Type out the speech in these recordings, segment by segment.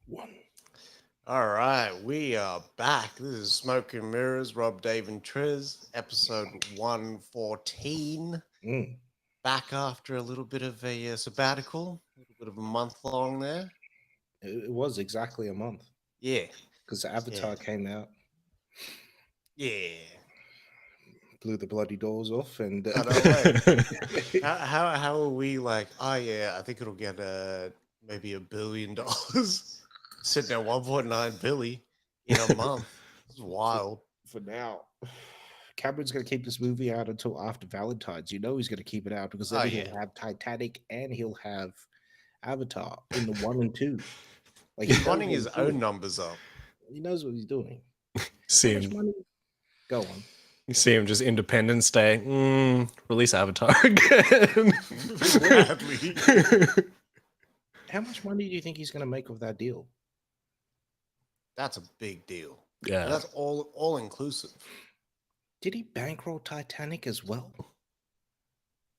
One. All right, we are back. This is Smoke and Mirrors, Rob, Dave, and Triz, episode 114. Mm. Back after a little bit of a sabbatical, a little bit of a month long there. It was exactly a month Yeah, because yeah, Avatar came out, yeah. blew the bloody doors off, and I know, way. How are we like? Oh yeah, I think it'll get maybe $1 billion. Sitting at 1.9 billion in a month. It's for, wild. for now, Cameron's going to keep this movie out until after Valentine's. You know he's going to keep it out because Oh then yeah, he'll have Titanic and he'll have Avatar in the one and two. Like he he's knows running what his he's own doing. numbers up. He knows what he's doing. How See much him, money? Go on. you see him just Independence Day. Release Avatar again. Sadly. How much money do you think he's going to make of that deal? That's a big deal. And Yeah, that's all inclusive. Did he bankroll Titanic as well?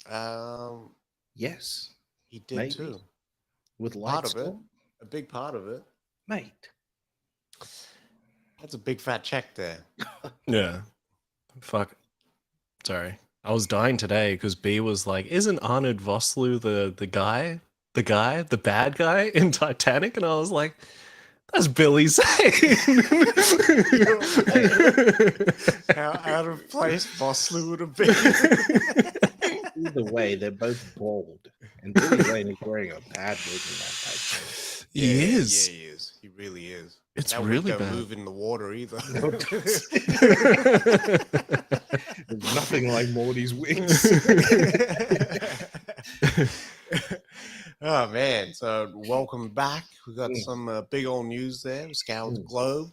Um, Yes, he did maybe. too. With Part of it, Lightstorm? a big part of it. Mate. That's a big fat check there. yeah. Fuck. Sorry, I was dying today because B was like, "Isn't Arnold Vosloo the bad guy in Titanic?" And I was like, "That's Billy Zane." How out of place Vosloo would have been. Either way, they're both bald. And Billy Zane is wearing a bad wig in that type He is. Yeah, he is. He really is. It's That really wig don't bad. move in the water either. No, it There's nothing like Morty's wigs. Oh man! So welcome back. We got Mm. some big old news there. We scoured the Mm. globe.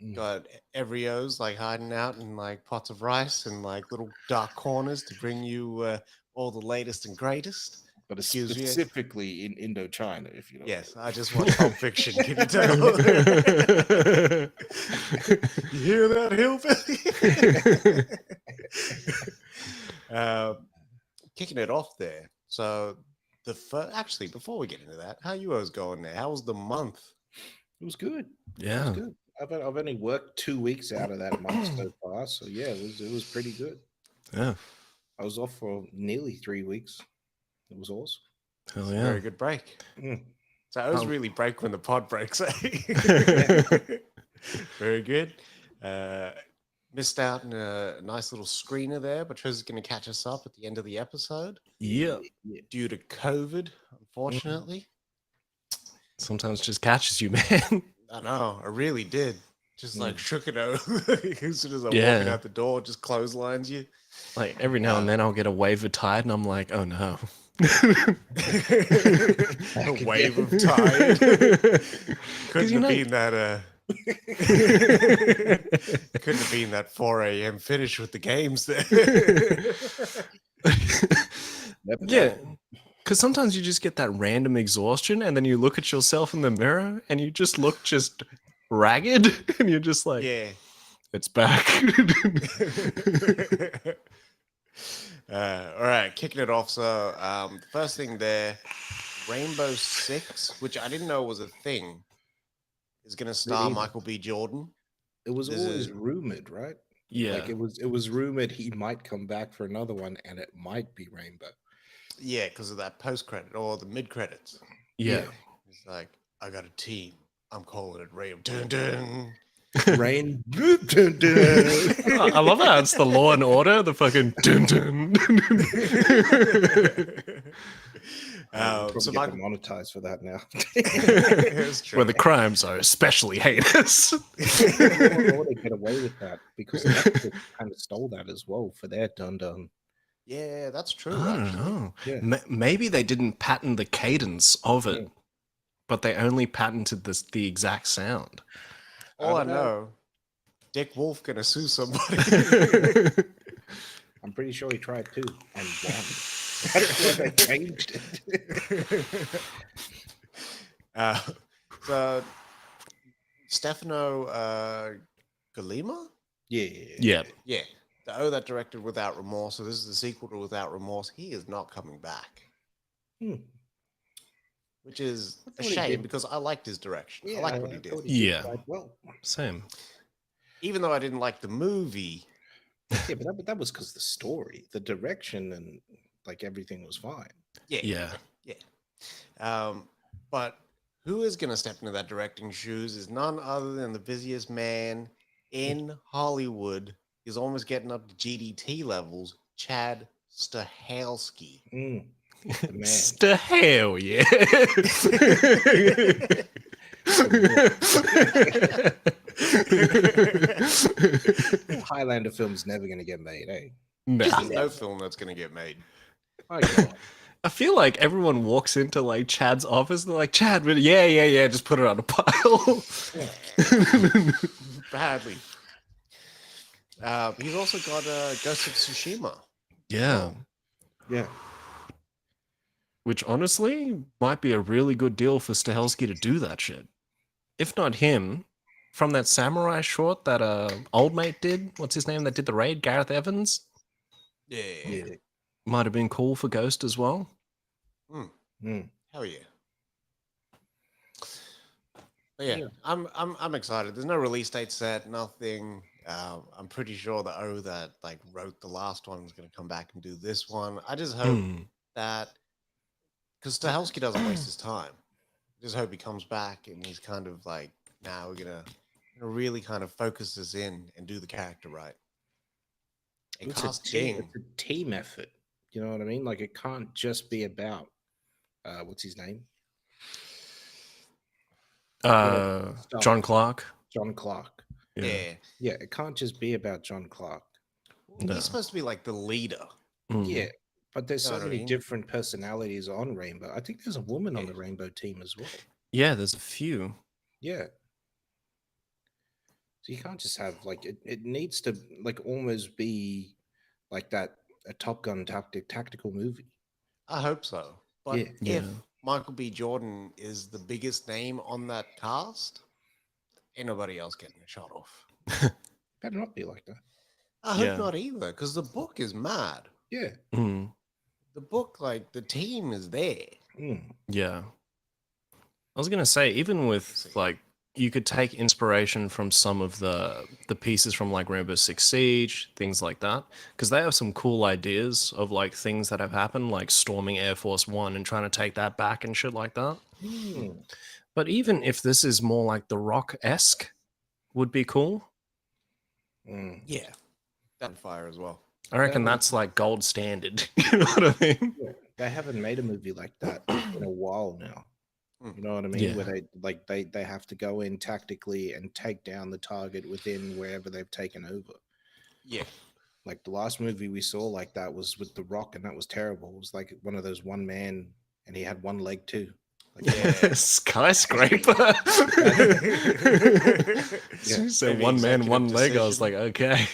Mm. Got Everio's like hiding out in like pots of rice and like little dark corners to bring you all the latest and greatest. But it's Excuse me. specifically in Indochina, if you know. Yes, I just watch Pulp Fiction. Can you tell? You hear that, hillbilly? Kicking it off there. So actually, before we get into that, how you guys going there? How was the month? It was good. It Yeah. was good. I've only worked 2 weeks out of that month so far. So yeah, it was pretty good. Yeah. I was off for nearly 3 weeks. It was awesome. Hell Very yeah. good break. Mm. So I was Oh. really break when the pod breaks. Very good. Missed out on a nice little screener there, but Triz is going to catch us up at the end of the episode Yeah. Yeah. due to COVID, unfortunately. Sometimes it just catches you, man. I know, I really did. Just like shook it out as soon as I'm Yeah. walking out the door, just clotheslines you. Like every now and then I'll get a wave of tide and I'm like, oh no. A wave of tide. Couldn't you have know- been that. Couldn't have been that 4 a.m. finish with the games there. Yeah. Because sometimes you just get that random exhaustion and then you look at yourself in the mirror and you just look just ragged and you're just like, Yeah. it's back. All right, kicking it off. So, first thing there, Rainbow Six, which I didn't know was a thing, is going to star either. Michael B. Jordan. It was This always is- rumored, right? Yeah. Like it was rumored he might come back for another one, and it might be Rainbow. Yeah, because of that post credit or the mid credits. Yeah. It's like, I got a team. I'm calling it Rainbow. Dun, dun. Rain. I love how it's the Law and Order, the fucking dun dun. Probably So get Michael, monetized for that now. it's true. Where the crimes are especially heinous. Or they get away with that because Netflix kind of stole that as well for their dun dun. Yeah, that's true. I don't actually. know. Yeah. Maybe they didn't patent the cadence of it, Yeah. but they only patented the exact sound. All I don't know. know, Dick Wolf gonna sue somebody. I'm pretty sure he tried too and won. I don't know if they changed it. So Stefano Galima? Yeah. Yeah. Yeah. The O that directed Without Remorse. So this is the sequel to Without Remorse. He is not coming back. Hmm. which is I a thought he shame did. because I liked his direction. I Yeah, liked what he I did. thought he did Yeah. quite well. Same. Even though I didn't like the movie, Yeah, but that was because the story, the direction, and like everything was fine. yeah. But who is going to step into that directing shoes is none other than the busiest man in Hollywood. He's almost getting up to GDT levels, Chad Stahelski. The man. Hell yeah. Highlander film's never going to get made, eh? No. There's no film that's going to get made. My God. I feel like everyone walks into like Chad's office and they're like, Chad, yeah, just put it on a pile. Badly. He's also got Ghost of Tsushima. Yeah. Yeah. Which honestly might be a really good deal for Stahelski to do that shit. If not him, from that samurai short that old mate did, what's his name that did the raid, Gareth Evans? Yeah. Might have been cool for Ghost as well. Hell yeah. But yeah, I'm excited. There's no release date set, nothing. I'm pretty sure the O that like wrote the last one is going to come back and do this one. I just hope that because Stahelski doesn't waste his time. I just hope he comes back and he's kind of like, now we're gonna really kind of focus this in and do the character right. It's a team effort. You know what I mean? Like it can't just be about what's his name? John Clark. John Clark. Yeah. It can't just be about John Clark. No. He's supposed to be like the leader. Yeah, but there's so many different personalities on Rainbow. I think there's a woman on the Rainbow team as well. Yeah, there's a few. Yeah. So you can't just have like it needs to like almost be like that a Top Gun tactical movie. I hope so. But if Michael B. Jordan is the biggest name on that cast, ain't nobody else getting a shot off. Better not be like that. I hope not either, because the book is mad. Yeah. The book, like the team is there. Yeah. I was gonna say, even with like, you could take inspiration from some of the pieces from like Rainbow Six Siege, things like that, because they have some cool ideas of like things that have happened, like storming Air Force One and trying to take that back and shit like that. But even if this is more like The Rock-esque, would be cool. Yeah, that fire as well. I reckon that's like gold standard. You know what I mean? Yeah. They haven't made a movie like that in a while now. You know what I mean? Yeah. Where they have to go in tactically and take down the target within wherever they've taken over. Yeah. Like the last movie we saw like that was with The Rock, and that was terrible. It was like one of those one man, and he had one leg too. Like, Skyscraper. So one man, one leg. I was like, okay.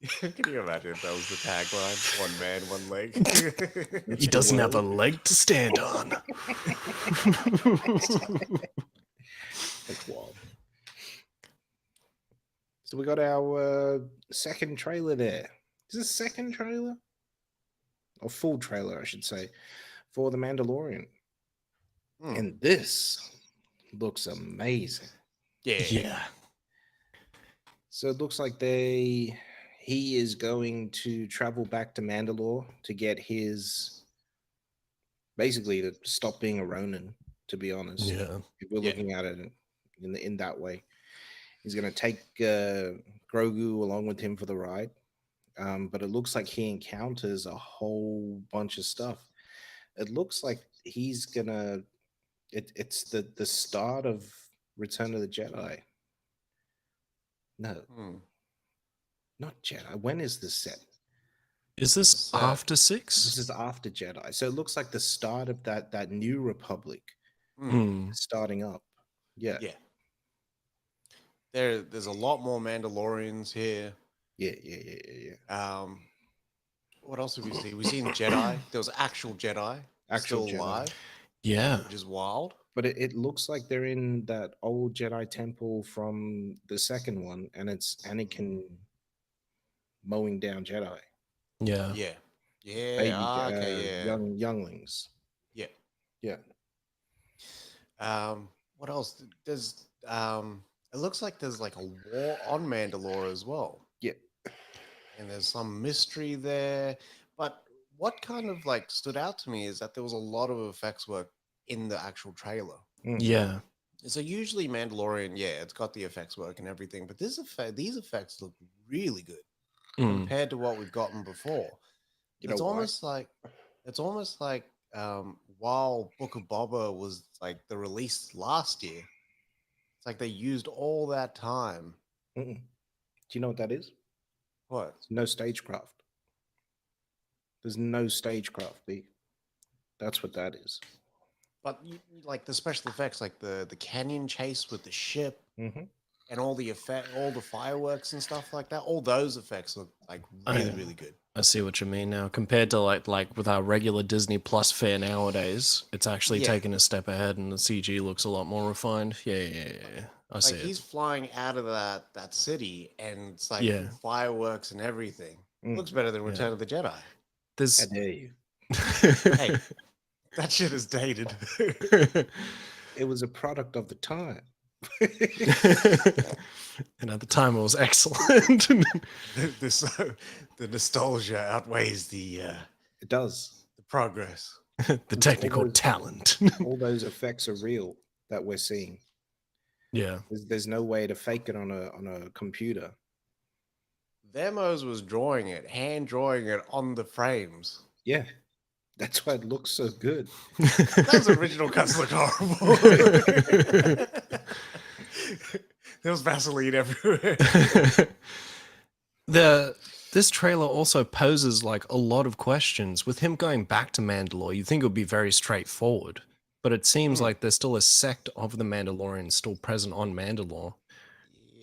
Can you imagine if that was the tagline? One man, one leg. He doesn't have a leg to stand on. That's wild. So we got our second trailer there. Is this second trailer? Or full trailer, I should say, for The Mandalorian. And this looks amazing. Yeah. So it looks like he is going to travel back to Mandalore to get basically to stop being a Ronin, to be honest. Yeah. If we're looking at it in that way. He's going to take Grogu along with him for the ride. But it looks like he encounters a whole bunch of stuff. It looks like he's going to... It's the start of Return of the Jedi. No. Not Jedi. When is this set? Is this after 6? This is after Jedi. So it looks like the start of that new Republic starting up. Yeah. Yeah. There's a lot more Mandalorians here. Yeah. What else have we seen? We've seen Jedi. There was actual Jedi. Still Jedi. alive. Yeah. Which is wild. But it looks like they're in that old Jedi temple from the second one, and it's Anakin mowing down Jedi. Yeah. Yeah. Yeah. baby, Okay. Yeah. younglings. Yeah. Yeah, What else? There's it looks like there's like a war on Mandalore as well, yeah. and there's some mystery there. But what kind of like stood out to me is that there was a lot of effects work in the actual trailer. Mm. Yeah. So usually Mandalorian, yeah, it's got the effects work and everything, but these effects look really good Mm. compared to what we've gotten before. You know It's why? almost like while Book of Boba was like the release last year, it's like they used all that time. Mm-mm. Do you know what that is? What? No stagecraft. There's no stagecraft. That's what that is. But like the special effects, like the canyon chase with the ship Mm-hmm. and all the fireworks and stuff like that. All those effects look like really, really good. I see what you mean now. Compared to like with our regular Disney Plus fare nowadays, it's actually Yeah. taken a step ahead, and the CG looks a lot more refined. Yeah. I see Like it. he's flying out of that city, and it's like Yeah. fireworks and everything. Mm. Looks better than Yeah. Return of the Jedi. How There's dare you? Hey, that shit is dated. It was a product of the time. and at the time it was excellent. The nostalgia outweighs It does. the progress. the technical those- talent. All those effects are real that we're seeing. yeah. There's no way to fake it on a computer. Themos was drawing it, hand drawing it on the frames. Yeah, that's why it looks so good. Those original cuts look horrible. There was Vaseline everywhere. This trailer also poses like a lot of questions. With him going back to Mandalore, you'd think it would be very straightforward. But it seems like there's still a sect of the Mandalorians still present on Mandalore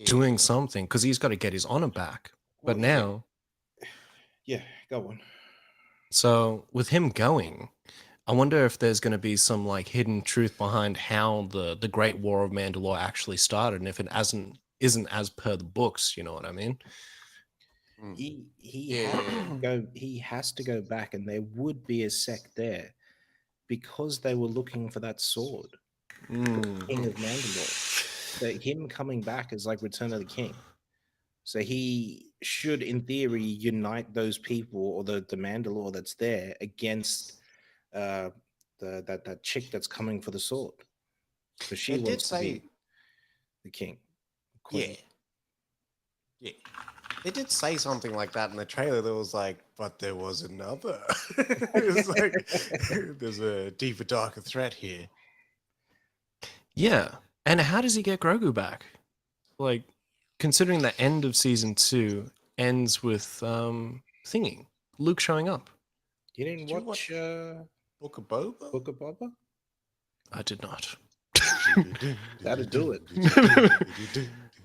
doing something because he's got to get his honor back. But Well, yeah. now, Yeah, go on. so with him going, I wonder if there's going to be some like hidden truth behind how the Great War of Mandalore actually started, and if it isn't as per the books, you know what I mean? He has to go back, and there would be a sect there because they were looking for that sword, King of Mandalore. So him coming back is like Return of the King. So he should, in theory, unite those people or the Mandalore that's there against that chick that's coming for the sword. So she They did wants to say, be the king, yeah, queen. yeah. They did say something like that in the trailer. That was like, but there was another. It was like, there's a deeper, darker threat here. Yeah. And how does he get Grogu back? Like, considering the end of season 2 ends with thingy, Luke showing up. You didn't Did you watch Book of Boba? Book of Boba? I did not. That'll do it.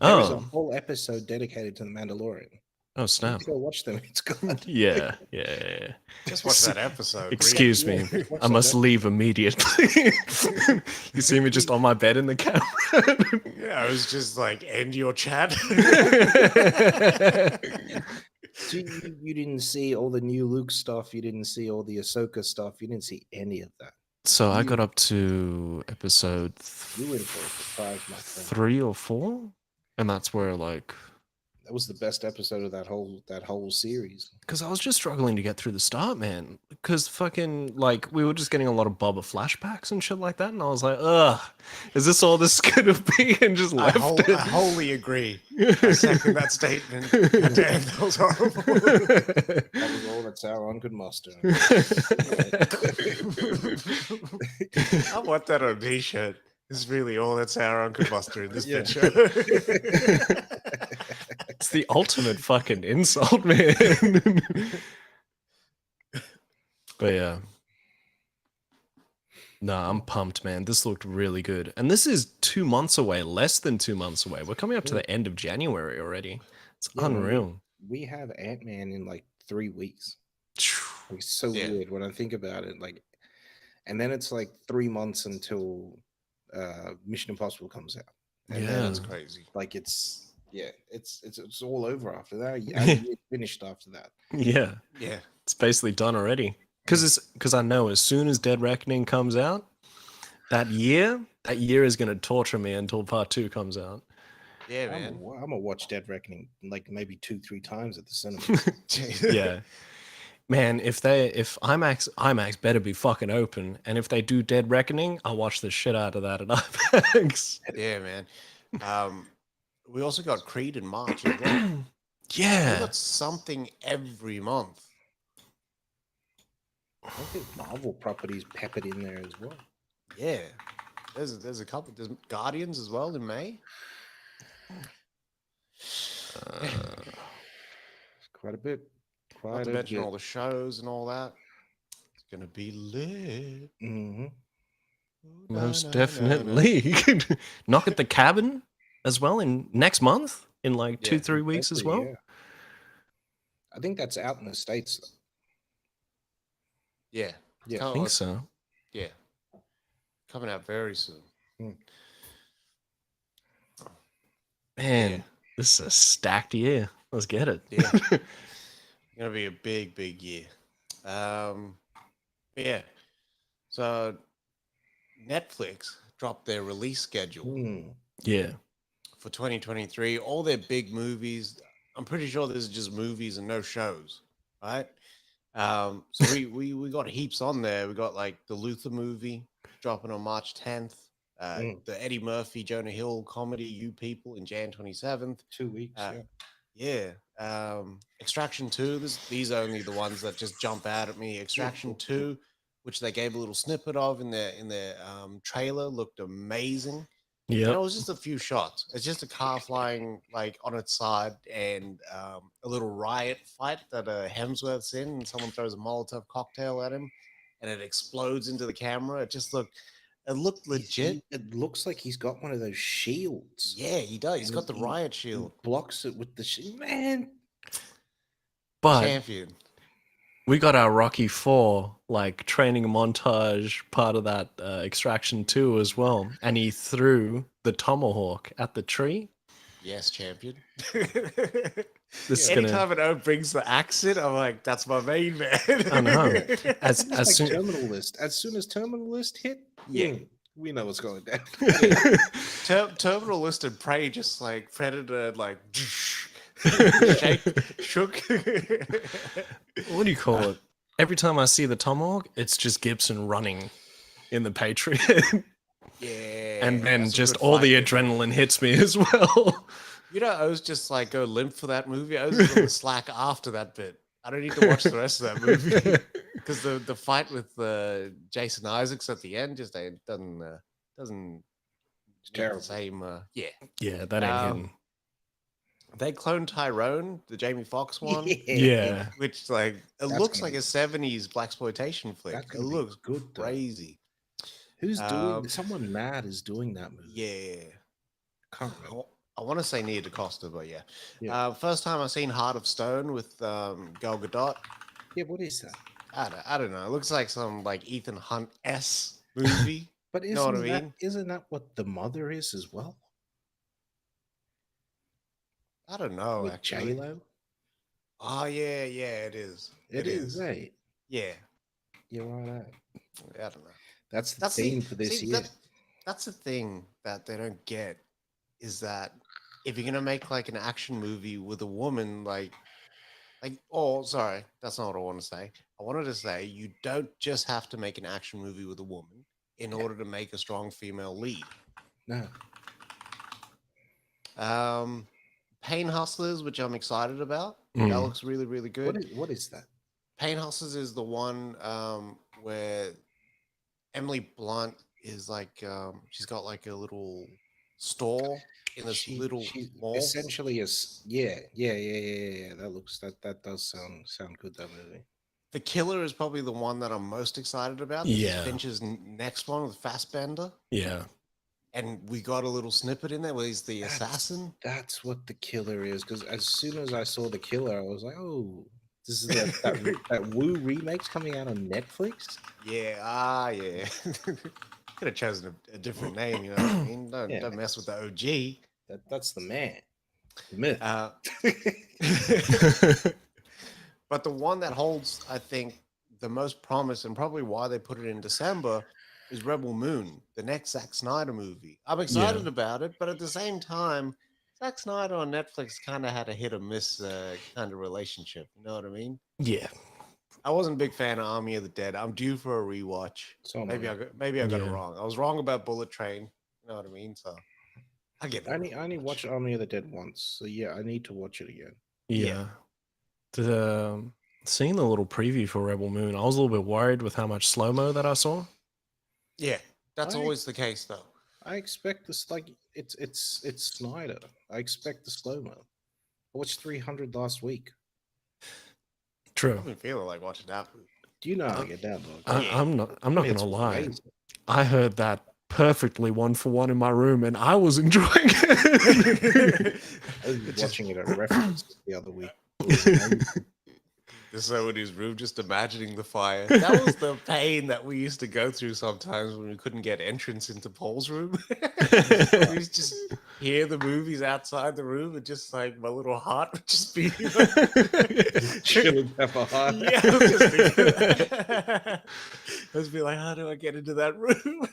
There is a Oh, whole episode dedicated to the Mandalorian. oh snap. Go watch them. It's good. Yeah. Just watch that episode. Excuse me. Watch I that must leave immediately. You see me just on my bed in the camera. Yeah, I was just like, end your chat. So you didn't see all the new Luke stuff. You didn't see all the Ahsoka stuff. You didn't see any of that. So I got up to episode You in for a surprise, my friend. 3 or 4, and that's where like, That was the best episode of that whole series. because I was just struggling to get through the start, man. Because fucking like we were just getting a lot of Boba flashbacks and shit like that, and I was like, ugh, is this all this is gonna be? And just left it. I wholly agree. I second that statement. God damn, that was horrible. That was all that Sauron could muster. I want that on a t-shirt. This is really all that Sauron could muster in this Yeah. picture. It's the ultimate fucking insult, man. But yeah. No, I'm pumped, man. This looked really good. And this is 2 months away, less than 2 months away. We're coming up to the end of January already. It's unreal. We have Ant-Man in like 3 weeks. It's so weird when I think about it. Like, and then it's like 3 months until Mission Impossible comes out. And Yeah. then That's crazy. like it's Yeah, it's all over after that. Our year finished after that. Yeah, Yeah. it's basically done already. Because I know as soon as Dead Reckoning comes out, that year is going to torture me until part 2 comes out. Yeah, I'm man. gonna watch Dead Reckoning like maybe 2-3 times at the cinema. Yeah. Man, if IMAX better be fucking open, and if they do Dead Reckoning, I'll watch the shit out of that at IMAX. Yeah, man. We also got Creed in March as well. We Yeah. got something every month. I think there's Marvel properties peppered in there as well. Yeah. There's a couple. There's Guardians as well in May. Quite a bit. Not to mention all the shows and all that. It's gonna be lit. Mm-hmm. Most definitely. Knock at the Cabin as well in next month in like 2-3 weeks as well. Yeah. I think that's out in the States. Yeah. Yeah. I think so. Yeah. Coming out very soon. Man, this is a stacked year. Let's get it. Yeah. Gonna be a big, big year. Yeah. So Netflix dropped their release schedule Yeah. for 2023. All their big movies. I'm pretty sure this is just movies and no shows, right? So we got heaps on there. We got like the Luther movie dropping on March 10th. The Eddie Murphy, Jonah Hill comedy, You People, in Jan 27th. 2 weeks. Yeah. Extraction 2. These are only the ones that just jump out at me. Extraction 2, which they gave a little snippet of in their trailer, looked amazing. Yeah. It was just a few shots. It's just a car flying like on its side and a little riot fight that Hemsworth's in, and someone throws a Molotov cocktail at him, and it explodes into the camera. It looked legit. It looks like he's got one of those shields. Yeah, he does. He's got the riot shield. Blocks it with the shield. Man. But champion. We got our Rocky 4 like training montage part of that Extraction 2 as well, and he threw the tomahawk at the tree. Yes, champion. Anytime it brings the accent, I'm like, that's my main man. I know. As soon as Terminal List hit, we know what's going down. Terminal List and Prey just like Predator, like shook. What do you call it? Every time I see the tomahawk, it's just Gibson running in the Patriot. Yeah. And then just all the adrenaline hits me as well. You know, I was just like go limp for that movie. I was just on the slack after that bit. I don't need to watch the rest of that movie because the fight with Jason Isaacs at the end just doesn't it's terrible. The same. Yeah, that ain't him. They cloned Tyrone, the Jamie Foxx one. Yeah. Which like looks like a 70s blaxploitation flick. It looks good, crazy. Who's doing? Someone mad is doing that movie. Yeah. Can't remember. I want to say Nia DaCosta, but yeah. First time I've seen Heart of Stone with Gal Gadot. Yeah, what is that? I don't know. It looks like some like Ethan Hunt-esque movie. But you know what I mean? Isn't that what The Mother is as well? I don't know. With actually. J-Lo? Oh yeah, it is. It is, right? Yeah. You're right. I don't know. That's the theme for this year. That's the thing that they don't get is that if you're gonna make like an action movie with a woman, sorry, that's not what I want to say. I wanted to say you don't just have to make an action movie with a woman in order to make a strong female lead. No. Pain Hustlers, which I'm excited about. That looks really, really good. What is that? Pain Hustlers is the one where Emily Blunt is like she's got like a little store in this little mall. Essentially, yeah. That does sound good. That movie. The Killer is probably the one that I'm most excited about. Yeah. Finch's next one with Fassbender. Yeah. And we got a little snippet in there where he's the assassin. That's what The Killer is. Because as soon as I saw The Killer, I was like, oh, this is that Woo remake's coming out on Netflix. Yeah. Yeah. Could have chosen a different name, you know what I mean? Don't mess with the OG. That's the man. Myth. But the one that holds, I think, the most promise and probably why they put it in December is Rebel Moon, the next Zack Snyder movie. I'm excited about it, but at the same time, Zack Snyder on Netflix kind of had a hit or miss kind of relationship. You know what I mean? Yeah. I wasn't a big fan of Army of the Dead. I'm due for a rewatch. So Maybe I got it wrong. I was wrong about Bullet Train. You know what I mean? So I get it. I only watched Army of the Dead once, so yeah, I need to watch it again. Yeah. Seeing the little preview for Rebel Moon, I was a little bit worried with how much slow-mo that I saw. Yeah, that's always the case, though. I expect this, like, it's Snyder. I expect the slow-mo. I watched 300 last week. True. I've been feeling like watching that movie. Do you know how to get down, dog? I'm not gonna lie. Crazy. I heard that perfectly 1-for-1 in my room, and I was enjoying it. I was watching it at reference the other week. Just so in his room, just imagining the fire. That was the pain that we used to go through sometimes when we couldn't get entrance into Paul's room. We used to just hear the movies outside the room, and just like my little heart would just be Chilling pepper heart. Yeah, I was just thinking that. I was be like, how do I get into that room?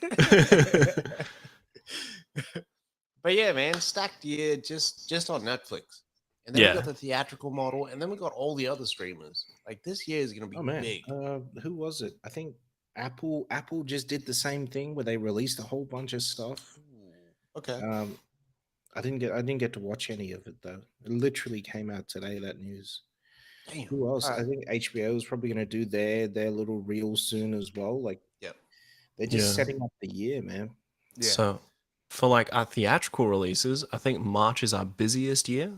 But yeah, man, stacked year just on Netflix. And then we got the theatrical model, and then we got all the other streamers. Like this year is going to be big. Who was it? I think Apple just did the same thing where they released a whole bunch of stuff. Okay. I didn't get to watch any of it though. It literally came out today, that news. Damn. Who else? I think HBO is probably going to do their little reel soon as well. Like, they're just setting up the year, man. Yeah. So for like our theatrical releases, I think March is our busiest year.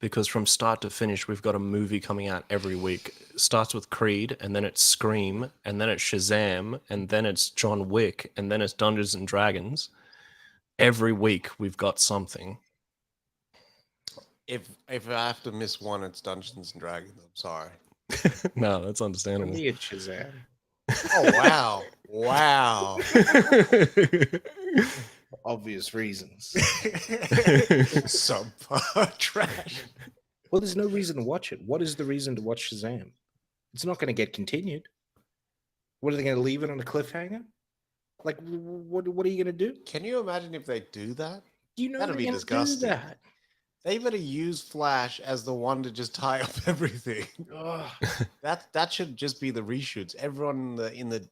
Because from start to finish, we've got a movie coming out every week. It starts with Creed, and then it's Scream, and then it's Shazam, and then it's John Wick, and then it's Dungeons and Dragons. Every week we've got something. If I have to miss one, it's Dungeons and Dragons. I'm sorry. No, that's understandable. It's Shazam. Oh wow, wow. Obvious reasons. Subpar trash. Well, there's no reason to watch it. What is the reason to watch Shazam? It's not going to get continued. What are they going to leave it on a cliffhanger? Like, what are you going to do? Can you imagine if they do that? You know, that'd be disgusting. That. They better use Flash as the one to just tie up everything. That should just be the reshoots. Everyone in that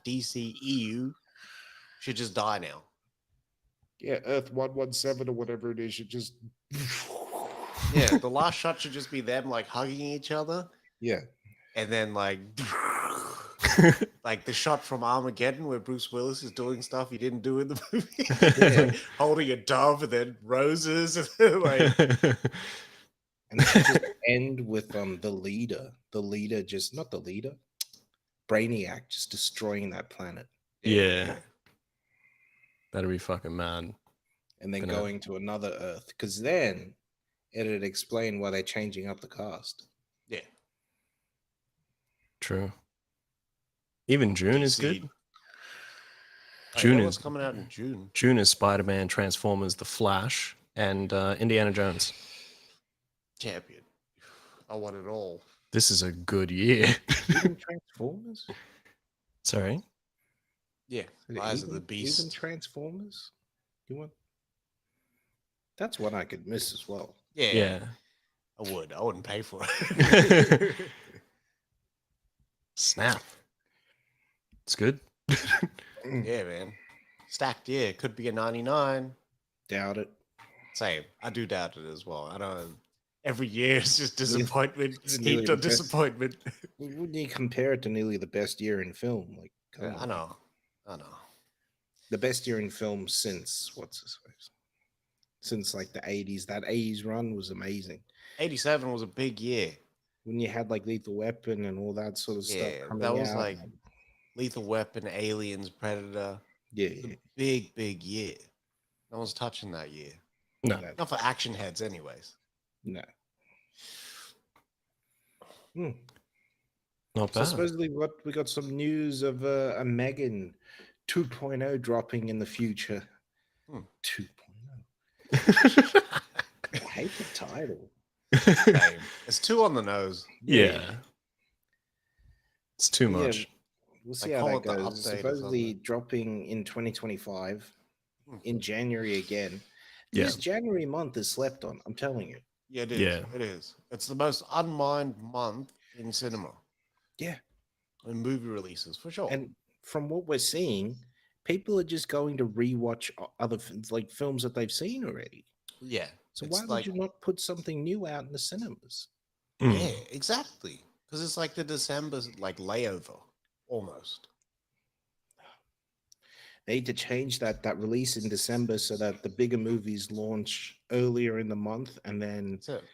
DC EU should just die now. Yeah, Earth 117 or whatever it is should just. Yeah, the last shot should just be them like hugging each other. Yeah, and then like the shot from Armageddon where Bruce Willis is doing stuff he didn't do in the movie, like holding a dove and then roses, like. And just end with the leader just not the leader, Brainiac just destroying that planet. Yeah. That'd be fucking mad. And then going to another Earth, because then it'd explain why they're changing up the cast. Yeah. True. Even June is good. June is coming out in June. June is Spider-Man, Transformers, The Flash, and Indiana Jones. Champion. I want it all. This is a good year. Even Transformers? Sorry? Yeah. Rise of the Beast. Even Transformers? You want? That's one I could miss as well. Yeah. I would. I wouldn't pay for it. Snap. It's good. Yeah, man. Stacked year. Could be a 99. Doubt it. Same. I do doubt it as well. I don't. Every year is just disappointment. Heaped on disappointment. Wouldn't you compare it to nearly the best year in film? Like, I know. The best year in film since since like the 80s. That 80s run was amazing. 87 was a big year. When you had like Lethal Weapon and all that sort of stuff coming out. That was like Lethal Weapon, Aliens, Predator. Yeah. Big year. No one's touching that year. No. Not for action heads anyways. No. Not bad. So supposedly we got some news of a Megan 2.0 dropping in the future. 2.0. I hate the title. Same. It's too on the nose. Yeah. It's too But yeah, much. we'll see Like how call that it the goes. It's update or supposedly something. dropping in 2025 Hmm. in January again. Yeah. This January month is slept on. I'm telling you. Yeah, it is. Yeah. It is. It's the most unmined month in cinema Yeah, and movie releases for sure. and from what we're seeing, people are just going to rewatch other like films that they've seen already. Yeah, So why it's would like you not put something new out in the cinemas? yeah, Mm. exactly. Because it's like the December like layover almost. They need to change that release in December so that the bigger movies launch earlier in the month, and then That's it.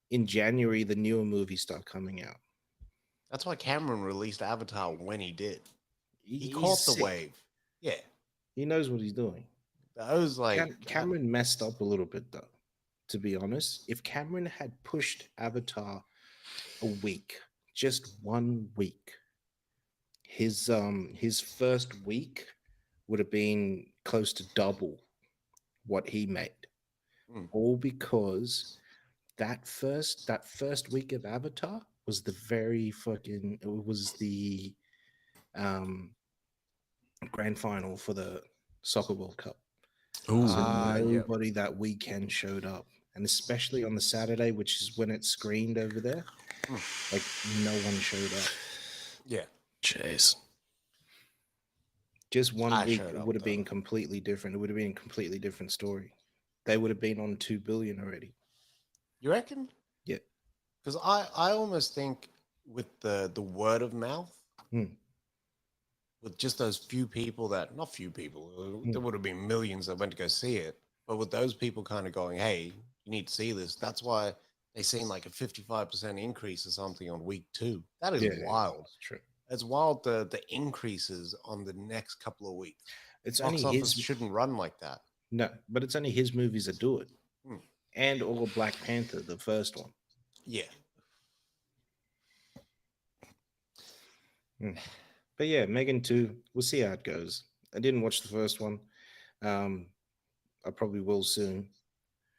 in January the newer movies start coming out. That's why Cameron released Avatar when he did. He He's caught the sick. wave. Yeah, He knows what he's doing. I was like, Cameron messed up a little bit though. To be honest, if Cameron had pushed Avatar a week, just 1 week, his first week would have been close to double what he made. mm, All because that first week of Avatar was the very fucking it was the um grand final for the Soccer World Cup. So Ooh. yeah, nobody that weekend showed up. And especially on the Saturday, which is when it screened over there, mm, like no one showed up. yeah. Jeez. Just one I week showed it up would have though. been completely different. It would have been a completely different story. They would have been on 2 billion already. You reckon? Yeah. Because I almost think with the word of mouth, Hmm. with just those few people that not few people, there Hmm. would have been millions that went to go see it. But with those people kind of going, hey, you need to see this. That's why they seen like a 55% increase or something on week two. That is Yeah, wild. it's true. It's wild the increases on the next couple of weeks. It's Box only office his shouldn't run like that. no, but it's only his movies that do it. Hmm. And or Black Panther, the first one. Yeah. Hmm. But yeah, Megan 2, we'll see how it goes. I didn't watch the first one. Um, I probably will soon.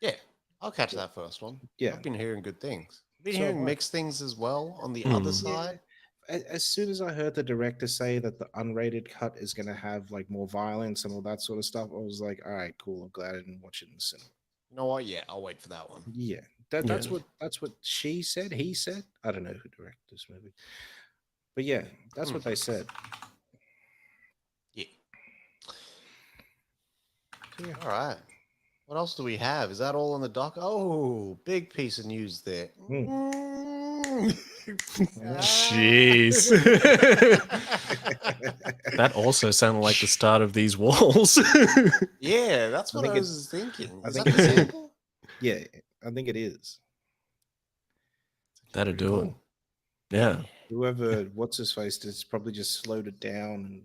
Yeah. I'll catch But that first one. yeah, I've been hearing good things. I've been so have hearing I. mixed things as well on the other Mm. Yeah. side. As soon as I heard the director say that the unrated cut is going to have like more violence and all that sort of stuff, I was like, all right, cool. I'm glad I didn't watch it in the cinema. You know what? Yeah, I'll wait for that one. Yeah, Yeah. that's what she said. He said. I don't know who directed this movie, but yeah, that's Hmm. what they said. Yeah. So, yeah. All right. What else do we have? Is that all on the dock? Oh, big piece of news there. Hmm. Jeez. That also sounded like the start of these walls. Yeah, that's I what think I it. was thinking. I Is think that the it is. sample? Yeah, I think it is. That'd Pretty do it. cool. Yeah. Whoever, what's his face, just probably just slowed it down and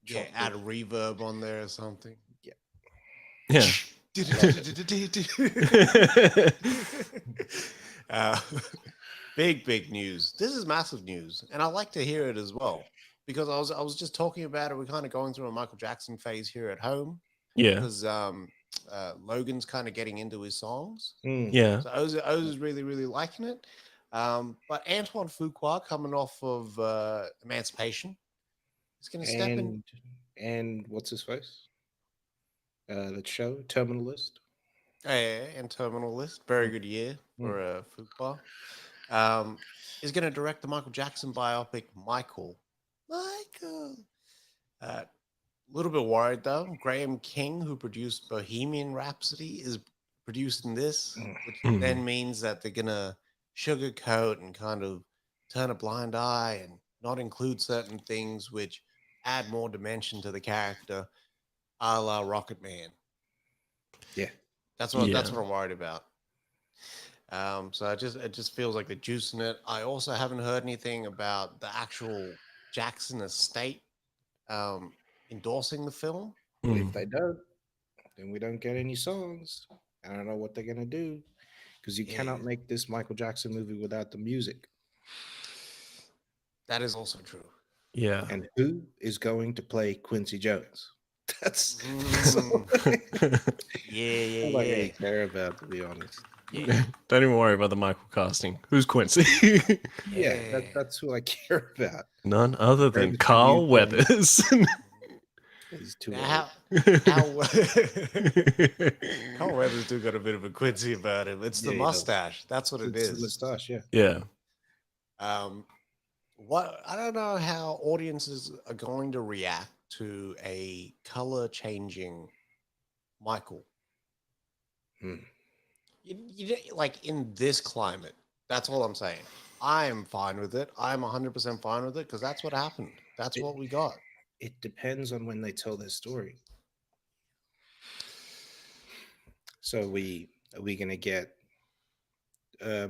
Yeah, chopped add it. a reverb on there or something. Yeah. uh, big news. This is massive news, and I like to hear it as well because I was just talking about it. We're kind of going through a Michael Jackson phase here at home Yeah. because Logan's kind of getting into his songs. Mm. Yeah. So I was really liking it. But Antoine Fuqua coming off of Emancipation is going to step in. And what's his face? That show Terminal List. And Terminal List, very Mm. good year Mm. for Fuqua. Is going to direct the Michael Jackson biopic Michael. Michael. A little bit worried though. Graham King, who produced Bohemian Rhapsody, is producing this, Mm. which Mm. then means that they're going to sugarcoat and kind of turn a blind eye and not include certain things which add more dimension to the character, a la Rocket Man. Yeah. That's Yeah. what I'm worried about. So it just feels like the juice in it. I also haven't heard anything about the actual Jackson estate um, endorsing the film. Well, if Mm. they don't, then we don't get any songs. I don't know what they're gonna do because you Yeah, cannot make this Michael Jackson movie without the music. that is also true. Yeah. And who is going to play Quincy Jones? That's all, Yeah, all I yeah, really care about, to be honest. yeah, Don't even worry about the Michael casting. Who's Quincy? Yeah, yeah. that's who I care about. None other Care than about the new Carl Bond. Weathers. He's too old. Now, how Carl Weathers do got a bit of a Quincy about him. It's the Yeah, he does. mustache. That's what it It's the is. moustache, yeah. Yeah. Um, what I don't know how audiences are going to react to a color changing Michael. Hmm. Like in this climate. That's all I'm saying. I'm fine with it. I'm 100% fine with it because that's what happened. That's It what we got. it depends on when they tell their story. So are we gonna get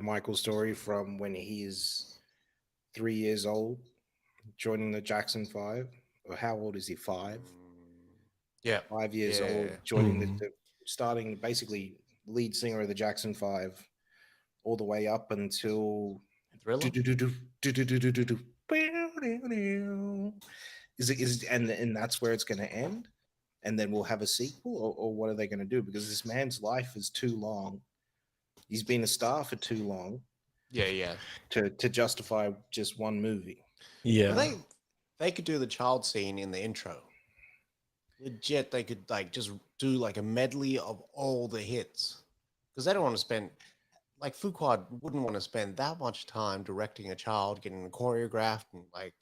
Michael's story from when he's 3 years old, joining the Jackson Five, or how old is he? Five, Yeah. 5 years old, Yeah. joining starting basically lead singer of the Jackson Five, all the way up until Thriller? is and that's where it's going to end, and then we'll have a sequel, or what are they going to do? Because this man's life is too long. He's been a star for too long Yeah, yeah. to justify just one movie. But Yeah. they could do the child scene in the intro. Legit, they could like just do like a medley of all the hits. Because they don't want to spend like Fuqua wouldn't want to spend that much time directing a child, getting choreographed and like,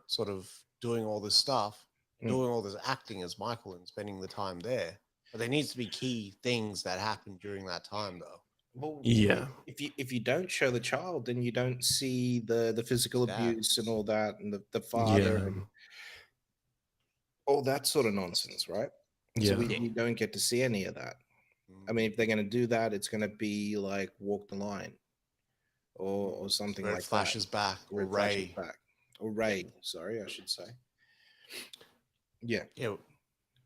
sort of doing all this stuff, Mm. doing all this acting as Michael and spending the time there. But there needs to be key things that happen during that time though. Well, Yeah. if you don't show the child, then you don't see the physical Dad. abuse and all that, and the father Yeah. and all that sort of nonsense, right? So Yeah. Yeah. we don't get to see any of that. I mean, if they're going to do that, it's going to be like Walk the Line, or something Where it like that, flashes back where or it flashes Ray. back, or Yeah. Ray. Sorry, I should say. Yeah, Yeah.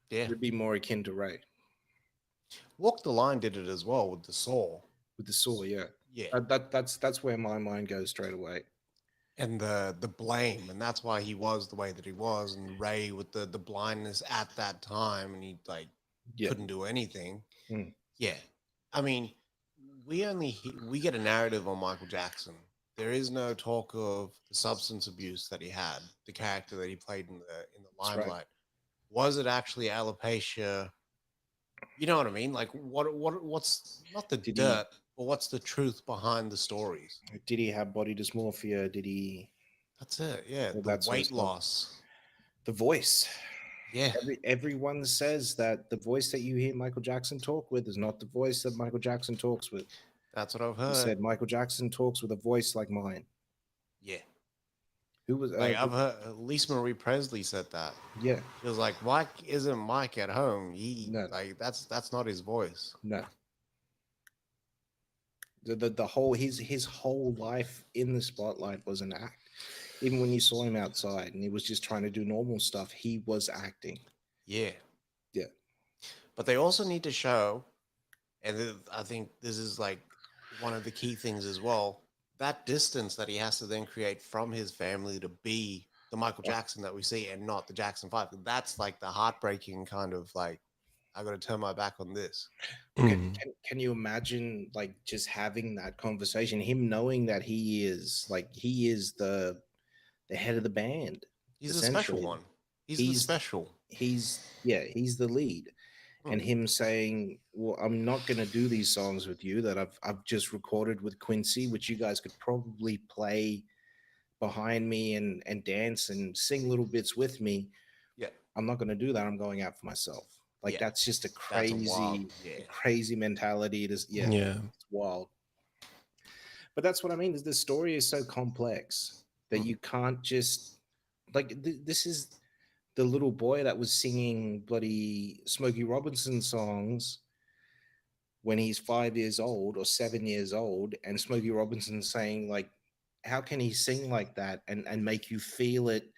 Yeah. it'd be more akin to Ray Walk the Line did it as well with the Saw. with the saw. Yeah, Yeah. that's where my mind goes straight away. And the blame, and that's why he was the way that he was, and Ray with the blindness at that time, and he like Yeah, couldn't do anything. Mm. Yeah, I mean, we get a narrative on Michael Jackson. There is no talk of the substance abuse that he had, the character that he played in the That's right. limelight. Was it actually alopecia? You know what I mean? Like what's not the Did he dirt, but what's the truth behind the stories? did he have body dysmorphia? Did he That's it. Yeah, all the that sort of weight stuff? loss. The voice. Yeah, Everyone says that the voice that you hear Michael Jackson talk with is not the voice that Michael Jackson talks with. that's what I've He heard. said Michael Jackson talks with a voice like mine. Yeah. Who was Like I've heard Lisa Marie Presley said that. yeah, She was like, Mike isn't Mike at home. He no, like that's not his voice. no. The whole his whole life in the spotlight was an act. Even when you saw him outside and he was just trying to do normal stuff, he was acting. Yeah. Yeah. But they also need to show, and I think this is like one of the key things as well, that distance that he has to then create from his family to be the Michael Jackson that we see and not the Jackson 5. That's like the heartbreaking kind of like, I got to turn my back on this. Can you imagine like just having that conversation, him knowing that he is the head of the band, He's a special essentially. one. He's the special. He's the lead. And him saying, well, I'm not going to do these songs with you that I've just recorded with Quincy, which you guys could probably play behind me and dance and sing little bits with me. Yeah. I'm not going to do that. I'm going out for myself. Like, Yeah. that's just a That's a wild, crazy mentality. It is, Yeah. it's wild. But that's what I mean. Is the story is so complex that you can't just like this is the little boy that was singing bloody Smokey Robinson songs when he's 5 years old or 7 years old, and Smokey Robinson saying like, how can he sing like that and make you feel it?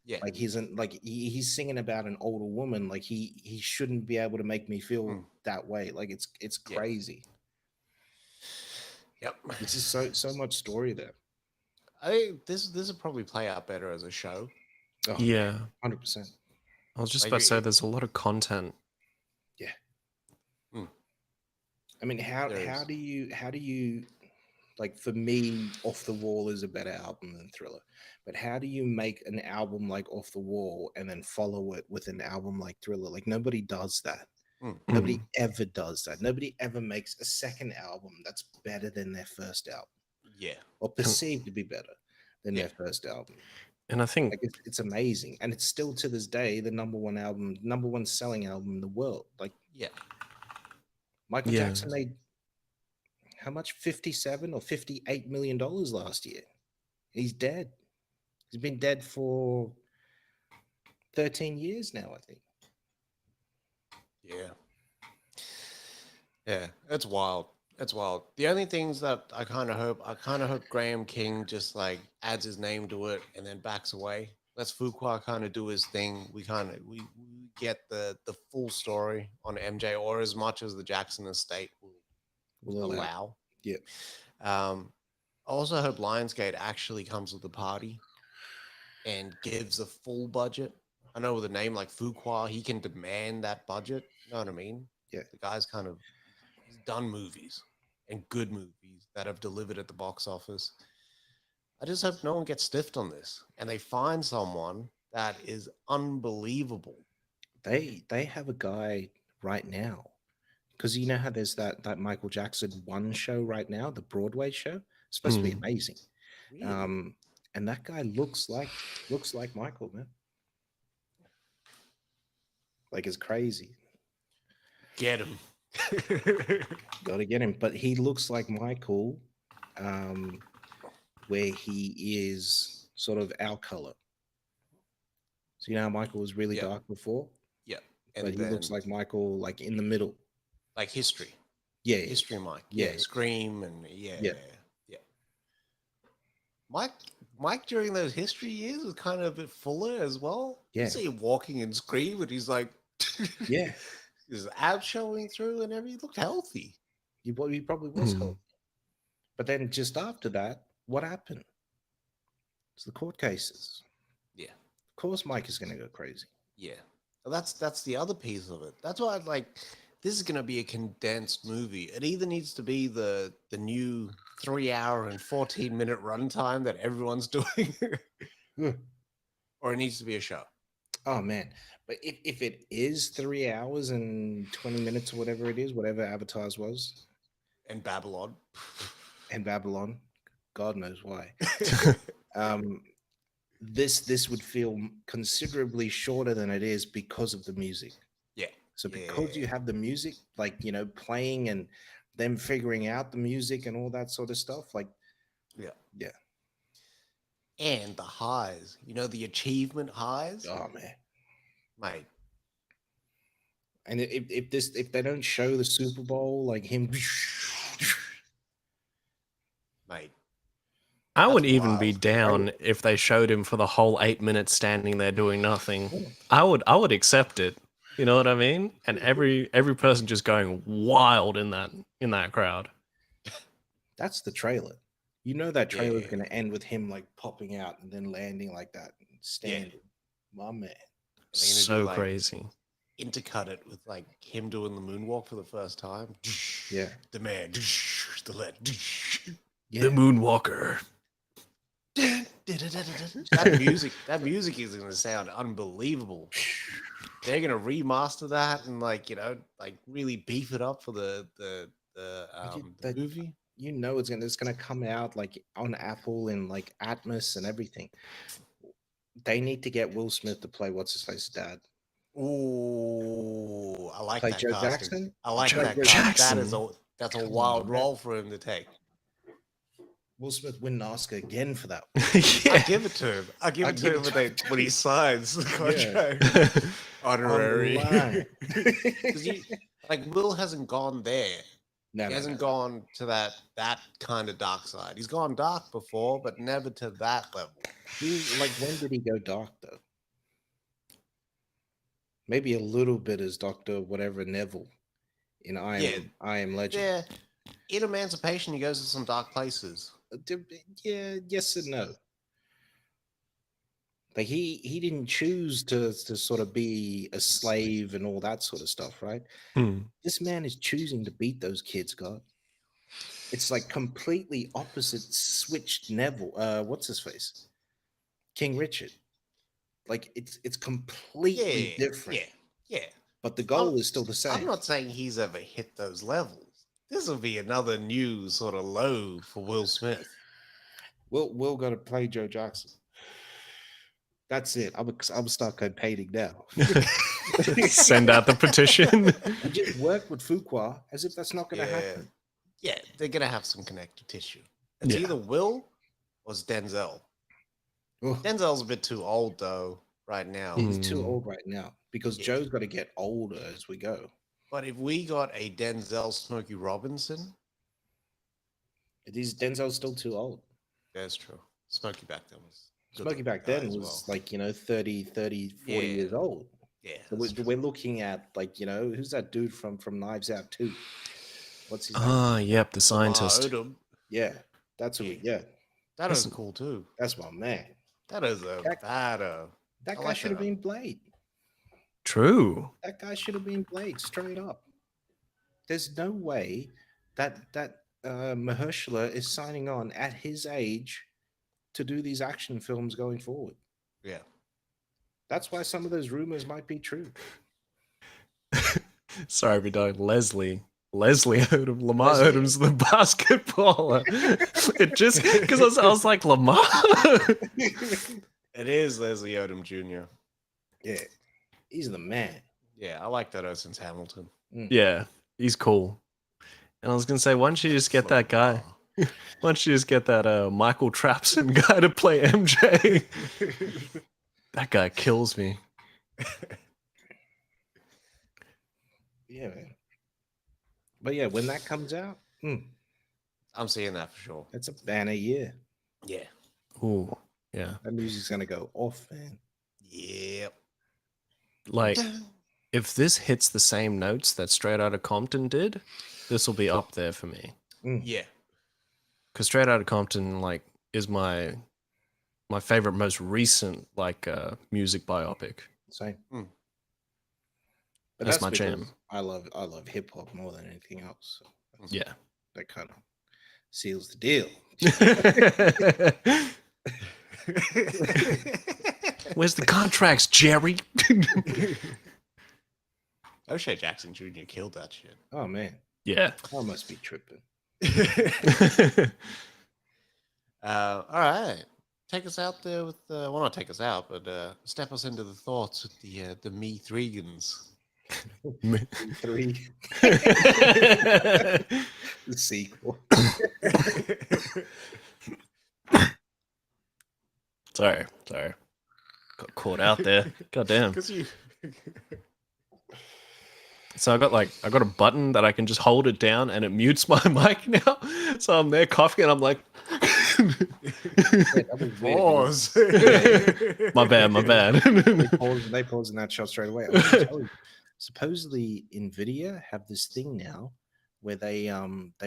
Yeah. Like he's singing about an older woman. Like he shouldn't be able to make me feel that way. Like it's crazy. Yep. This is so much story there. I think this would probably play out better as a show. Oh, Yeah. 100%. I was just Like about to say, there's a lot of content. Yeah. Hmm. I mean, how There how is. do you like, for me, Off the Wall is a better album than Thriller. But how do you make an album like Off the Wall and then follow it with an album like Thriller? Like, nobody does that. Hmm. Nobody ever does that. Nobody ever makes a second album that's better than their first album, Yeah. or perceived to be better than Yeah. their first album. And I think, Like, it's amazing, and it's still to this day the number one selling album in the world. Like, Yeah. Michael yeah, Jackson made how much? 57 or $58 million last year. He's dead. He's been dead for 13 years now, I think. Yeah. Yeah. It's wild. It's wild. The only things that I kind of hope Graham King just like adds his name to it and then backs away. Lets Fuqua kind of do his thing. We get the full story on MJ, or as much as the Jackson estate will We'll allow. allow. Yeah. I also hope Lionsgate actually comes with the party and gives a full budget. I know with a name like Fuqua, he can demand that budget. You know what I mean? Yeah. The guy's kind of he's done movies and good movies that have delivered at the box office. I just hope no one gets stiffed on this and they find someone that is unbelievable. They have a guy right now, because you know how there's that Michael Jackson one show right now, the Broadway show. It's supposed to be amazing. Really? And that guy looks like Michael, man. Like, it's crazy. Get him. Got to get him, but he looks like Michael, where he is sort of our color. So you know how Michael was really Yeah. dark before, Yeah. but And he looks then like Michael, like in the middle. like history. Yeah, History Mike. yeah, Yeah. Scream and yeah. yeah. Yeah. Mike during those history years was kind of a bit fuller as well. You Yeah. see him walking and Scream and he's like Yeah. his abs showing through and everything. He looked healthy. He probably was healthy. But then just after that, what happened? It's the court cases. Yeah. Of course, Mike is going to go crazy. Yeah. Well, that's the other piece of it. That's why I'd like this is gonna be a condensed movie. It either needs to be the new 3 hour and 14-minute runtime that everyone's doing, or it needs to be a show. Oh man! But if it is 3 hours and 20 minutes or whatever it is, whatever Avatar's was, And Babylon. and Babylon, God knows why. This would feel considerably shorter than it is because of the music. Yeah. So because you have the music, like, playing, and them figuring out the music and all that sort of stuff, like, yeah. And the highs, the achievement highs, oh man. mate. And if they don't show the Super Bowl, like him, Mate. I would That's even be wild. down if they showed him for the whole 8 minutes standing there doing nothing. I would accept it. You know what I mean? And every person just going wild in that crowd. that's the trailer. You know that trailer is Yeah. going to end with him like popping out and then landing like that, and standing. My man. And they're gonna So do, like, crazy. intercut it with like him doing the moonwalk for the first time. Yeah. The man, the lead. Yeah. The Moonwalker. That music is gonna sound unbelievable. They're gonna remaster that and like really beef it up for the movie. It's gonna come out like on Apple and like Atmos and everything. They need to get Will Smith to play what's his face dad. Ooh, I like Play that Joe casting. Jackson? I like Joe that casting. Jackson. That's a Come wild on, role for him to take. Will Smith win an Oscar again for that. I give it to him. I give I it to give him it to when he signs the contract. Honorary. Because Will hasn't gone there. No, He hasn't gone to that kind of dark side. He's gone dark before, but never to that level. When did he go dark though? Maybe a little bit as Dr. whatever Neville in I Am Legend. Yeah. In Emancipation, he goes to some dark places. Yeah, yes and no. Like he didn't choose to sort of be a slave and all that sort of stuff, right? Hmm. This man is choosing to beat those kids, God. It's like completely opposite switched Neville. What's his face? King Richard. Like it's completely Yeah, different, yeah, yeah. but the I'm, goal is still the I'm same. not saying he's ever hit those levels. This will be another new sort of low for Will Smith. Will got to play Joe Jackson. That's it. I'm start campaigning now. Send out the petition. And just work with Fuqua as if that's not going to Yeah, happen. yeah, they're gonna have some connective tissue. It's Yeah. either Will or it's Denzel. Oh, Denzel's a bit too old though right now. he's too old right now because Yeah. Joe's got to get older as we go. But if we got a Denzel Smokey Robinson, Is Denzel's still too old? that's true. Smokey back then was a Smokey good back guy then as was well. like, 30, 40 Yeah. years old. Yeah, So that's true. we're looking at like, who's that dude from Knives Out 2? What's his name? Ah, yep, the Lamar scientist. Odom. Yeah, that's who Yeah. That That's- is cool too. that's my man. That is a That- bad. That I guy like should have that. been Blade. True. That guy should have been Blade straight up. There's no way that Mahershala is signing on at his age to do these action films going forward. Yeah. That's why some of those rumors might be true. Sorry, we died. Leslie Odom. Lamar Leslie. Odom's the basketballer. It just because I was like Lamar. It is Leslie Odom Jr. Yeah, he's the man. Yeah, I like that since Hamilton. Yeah, he's cool. And I was gonna say, why don't you just get that guy? Why don't you just get that Michael Trapson guy to play MJ? That guy kills me. Yeah, man. But yeah, when that comes out, I'm seeing that for sure. that's a banner year. Yeah. Ooh, yeah. That music's gonna go off, man. Yep. Like, if this hits the same notes that Straight Outta Compton did, this will be up there for me. Yeah. Because Straight Outta Compton, like, is my favorite, most recent, like, music biopic. Same. But That's my because jam. I love hip hop more than anything else. So Yeah. that kind of seals the deal. Where's the contracts, Jerry? O'Shea Jackson Jr. killed that shit. Oh man, Yeah. I must be tripping. All right. Take us out there with, well, not take us out, but step us into the thoughts with the Me Threegans. 3, the sequel. Sorry. Got caught out there. God damn. Because you. So I got a button that I can just hold it down and it mutes my mic now. So I'm there coughing and I'm like, Yeah, that was weird. Pause. my bad. They paused in that shot straight away. I was gonna tell you, supposedly Nvidia have this thing now where they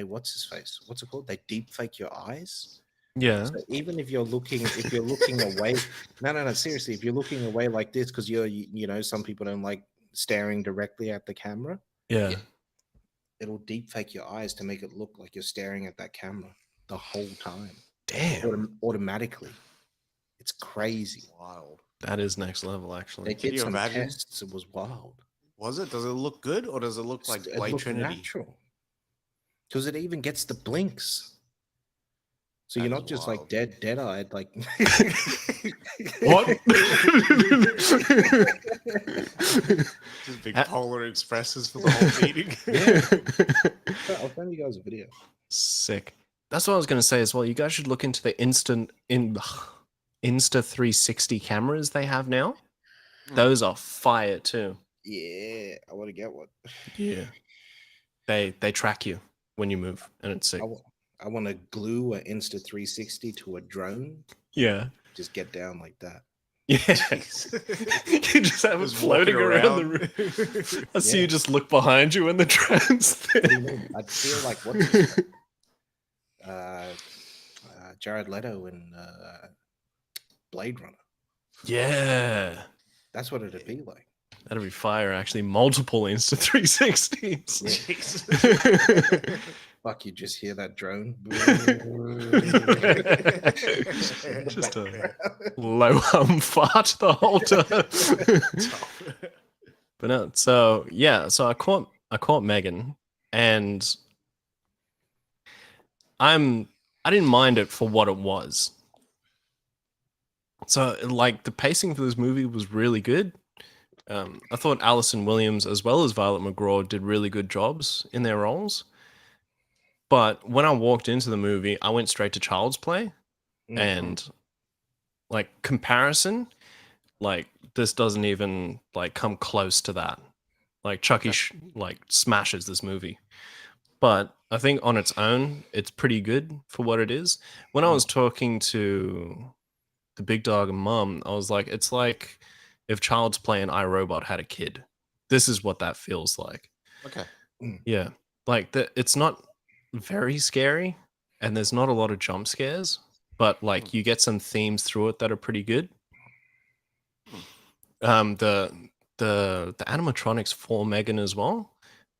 what's his face? What's it called? They deep fake your eyes. Yeah. So even if you're looking away, no, seriously, if you're looking away like this, because some people don't like staring directly at the camera. Yeah. It'll deep fake your eyes to make it look like you're staring at that camera the whole time. Damn. Automatically. It's crazy. Wild. That is next level, They actually. did you some imagine? tests. It was wild. Was it? Does it look good or does it look like It Blade looked Trinity? natural. Because it even gets the blinks. So you're That's not just wild. like dead-eyed, like What? Just big Polar Expresses for the whole meeting. I'll send you guys a video. Sick. That's what I was going to say as well. You guys should look into the Insta 360 cameras they have now. Those are fire too. Yeah, I want to get one. Yeah. They track you when you move and it's sick. I want to glue an Insta 360 to a drone. Yeah. Just get down like that. Yeah. You just have it Just floating walking around the room. I see you just look behind you in the drone's What do you thing. mean? I'd feel like what's his name? Jared Leto in Blade Runner. Yeah. That's what it'd be like. That'd be fire, actually. Multiple Insta 360s. Yeah. Fuck, you just hear that drone. Just a low hum fart the whole time. But no, so yeah, so I caught Megan, and I didn't mind it for what it was. So like the pacing for this movie was really good. I thought Alison Williams as well as Violet McGraw did really good jobs in their roles. But when I walked into the movie, I went straight to Child's Play, and like comparison, like this doesn't even like come close to that. Like Chucky like smashes this movie. But I think on its own, it's pretty good for what it is. When I was talking to the big dog and mum, I was like, it's like if Child's Play and iRobot had a kid. This is what that feels like. Okay. Yeah. Like it's not very scary and there's not a lot of jump scares, but like you get some themes through it that are pretty good. The animatronics for Megan as well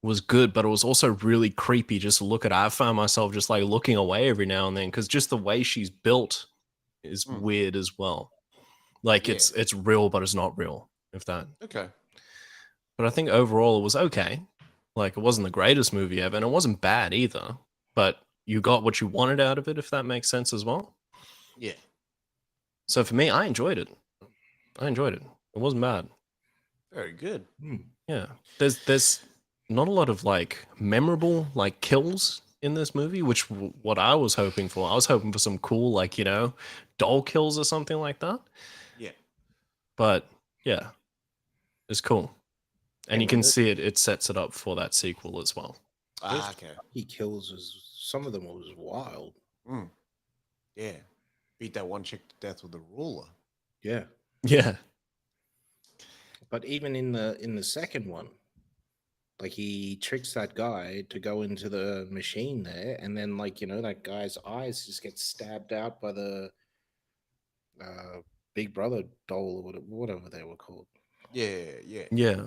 was good, but it was also really creepy just to look at. I found myself just like looking away every now and then because just the way she's built is weird as well. Like it's real, but it's not real. If that okay. But I think overall it was okay. Like it wasn't the greatest movie ever, and it wasn't bad either. But you got what you wanted out of it, if that makes sense as well. Yeah. So for me, I enjoyed it. It wasn't bad. Very good. Yeah. There's not a lot of like memorable like kills in this movie, which what I was hoping for. I was hoping for some cool like, you know, doll kills or something like that. Yeah. But yeah. It's cool. And you can see it sets it up for that sequel as well. Okay. He kills some of them was wild. Yeah. Beat that one chick to death with a ruler. Yeah. Yeah. But even in the second one, like he tricks that guy to go into the machine there, and then like you know that guy's eyes just get stabbed out by the Big Brother doll or whatever they were called. Yeah. Yeah. Yeah.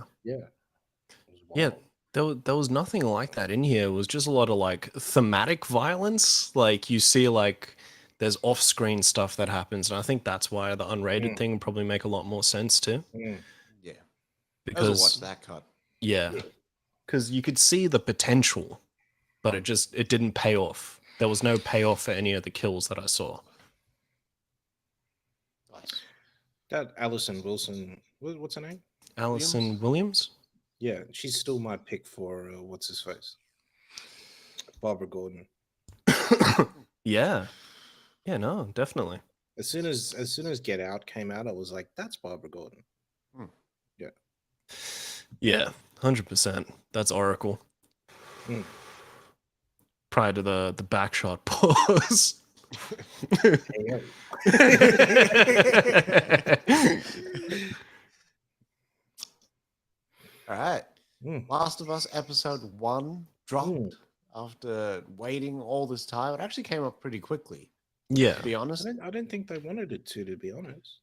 Yeah. There was nothing like that in here. It was just a lot of like thematic violence. Like you see like there's off-screen stuff that happens, and I think that's why the unrated thing would probably make a lot more sense too. Yeah. Because I watch that cut. Yeah. Because you could see the potential, but it didn't pay off. There was no payoff for any of the kills that I saw. Nice. That Alison Wilson, what's her name? Alison Williams? Yeah, she's still my pick for what's his face, Barbara Gordon. Yeah. Yeah, no, definitely. As soon as Get Out came out, I was like, that's Barbara Gordon. Yeah. Yeah, 100%. That's Oracle. Prior to the backshot pause. All right. Last of Us episode 1 dropped after waiting all this time. It actually came up pretty quickly. Yeah. To be honest. I don't think they wanted it to be honest.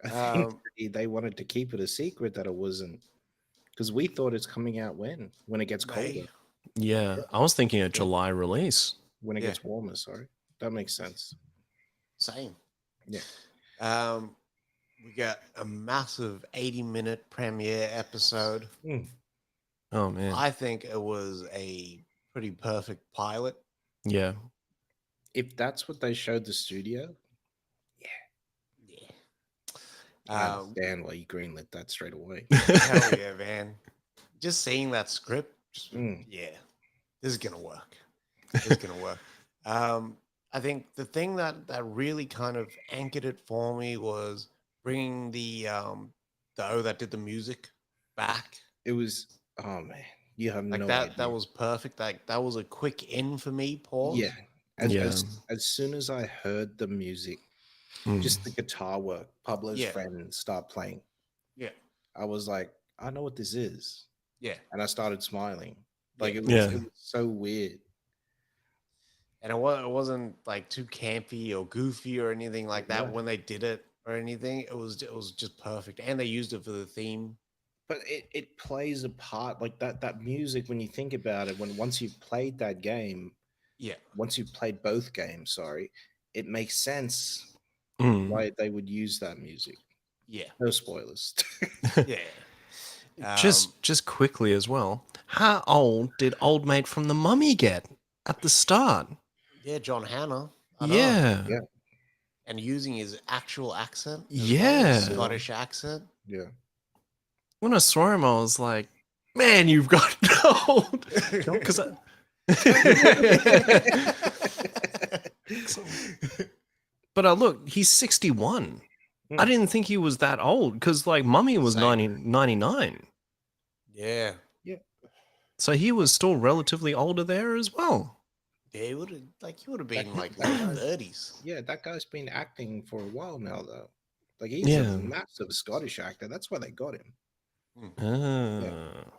I think they wanted to keep it a secret that it wasn't, because we thought it's coming out when it gets colder. Yeah, I was thinking a July release. When it gets warmer, sorry. That makes sense. Same. Yeah. We got a massive 80-minute premiere episode. Oh man. I think it was a pretty perfect pilot. Yeah. If that's what they showed the studio, I understand why you greenlit that straight away. Hell yeah, man. Just seeing that script, this is gonna work. This is gonna work. I think the thing that really kind of anchored it for me was bringing the that did the music back. It was, oh man, you have like no that. idea. That was perfect. Like that was a quick in for me. Pause. Yeah. As soon as I heard the music, just the guitar work, Pablo's friend start playing. Yeah. I was like, I know what this is. Yeah. And I started smiling. Like it was so weird. and it wasn't like too campy or goofy or anything like that Yeah. when they did it or anything. It was just perfect, and they used it for the theme. But it plays a part like that music when you think about it, when once you've played that game, Yeah, once you've played both games, sorry, it makes sense Mm. why they would use that music. yeah, No spoilers. yeah. Just quickly as well. How old did old mate from the Mummy get at the start? Yeah, John Hannah. I know. Yeah. Yeah. And using his actual accent as well, his Yeah. Scottish accent. Yeah. When I saw him, I was like, man, you've got old. Because but look, he's 61. I Hmm. didn't think he was that old because like Mummy was Same. 99. Yeah. Yeah. So he was still relatively older there as well. Yeah, he would have That, been like that late guy's, 30s. yeah, that guy's been acting for a while now, though. Like he's a Yeah. massive Scottish actor. That's why they got him. Hmm. Yeah. Ah.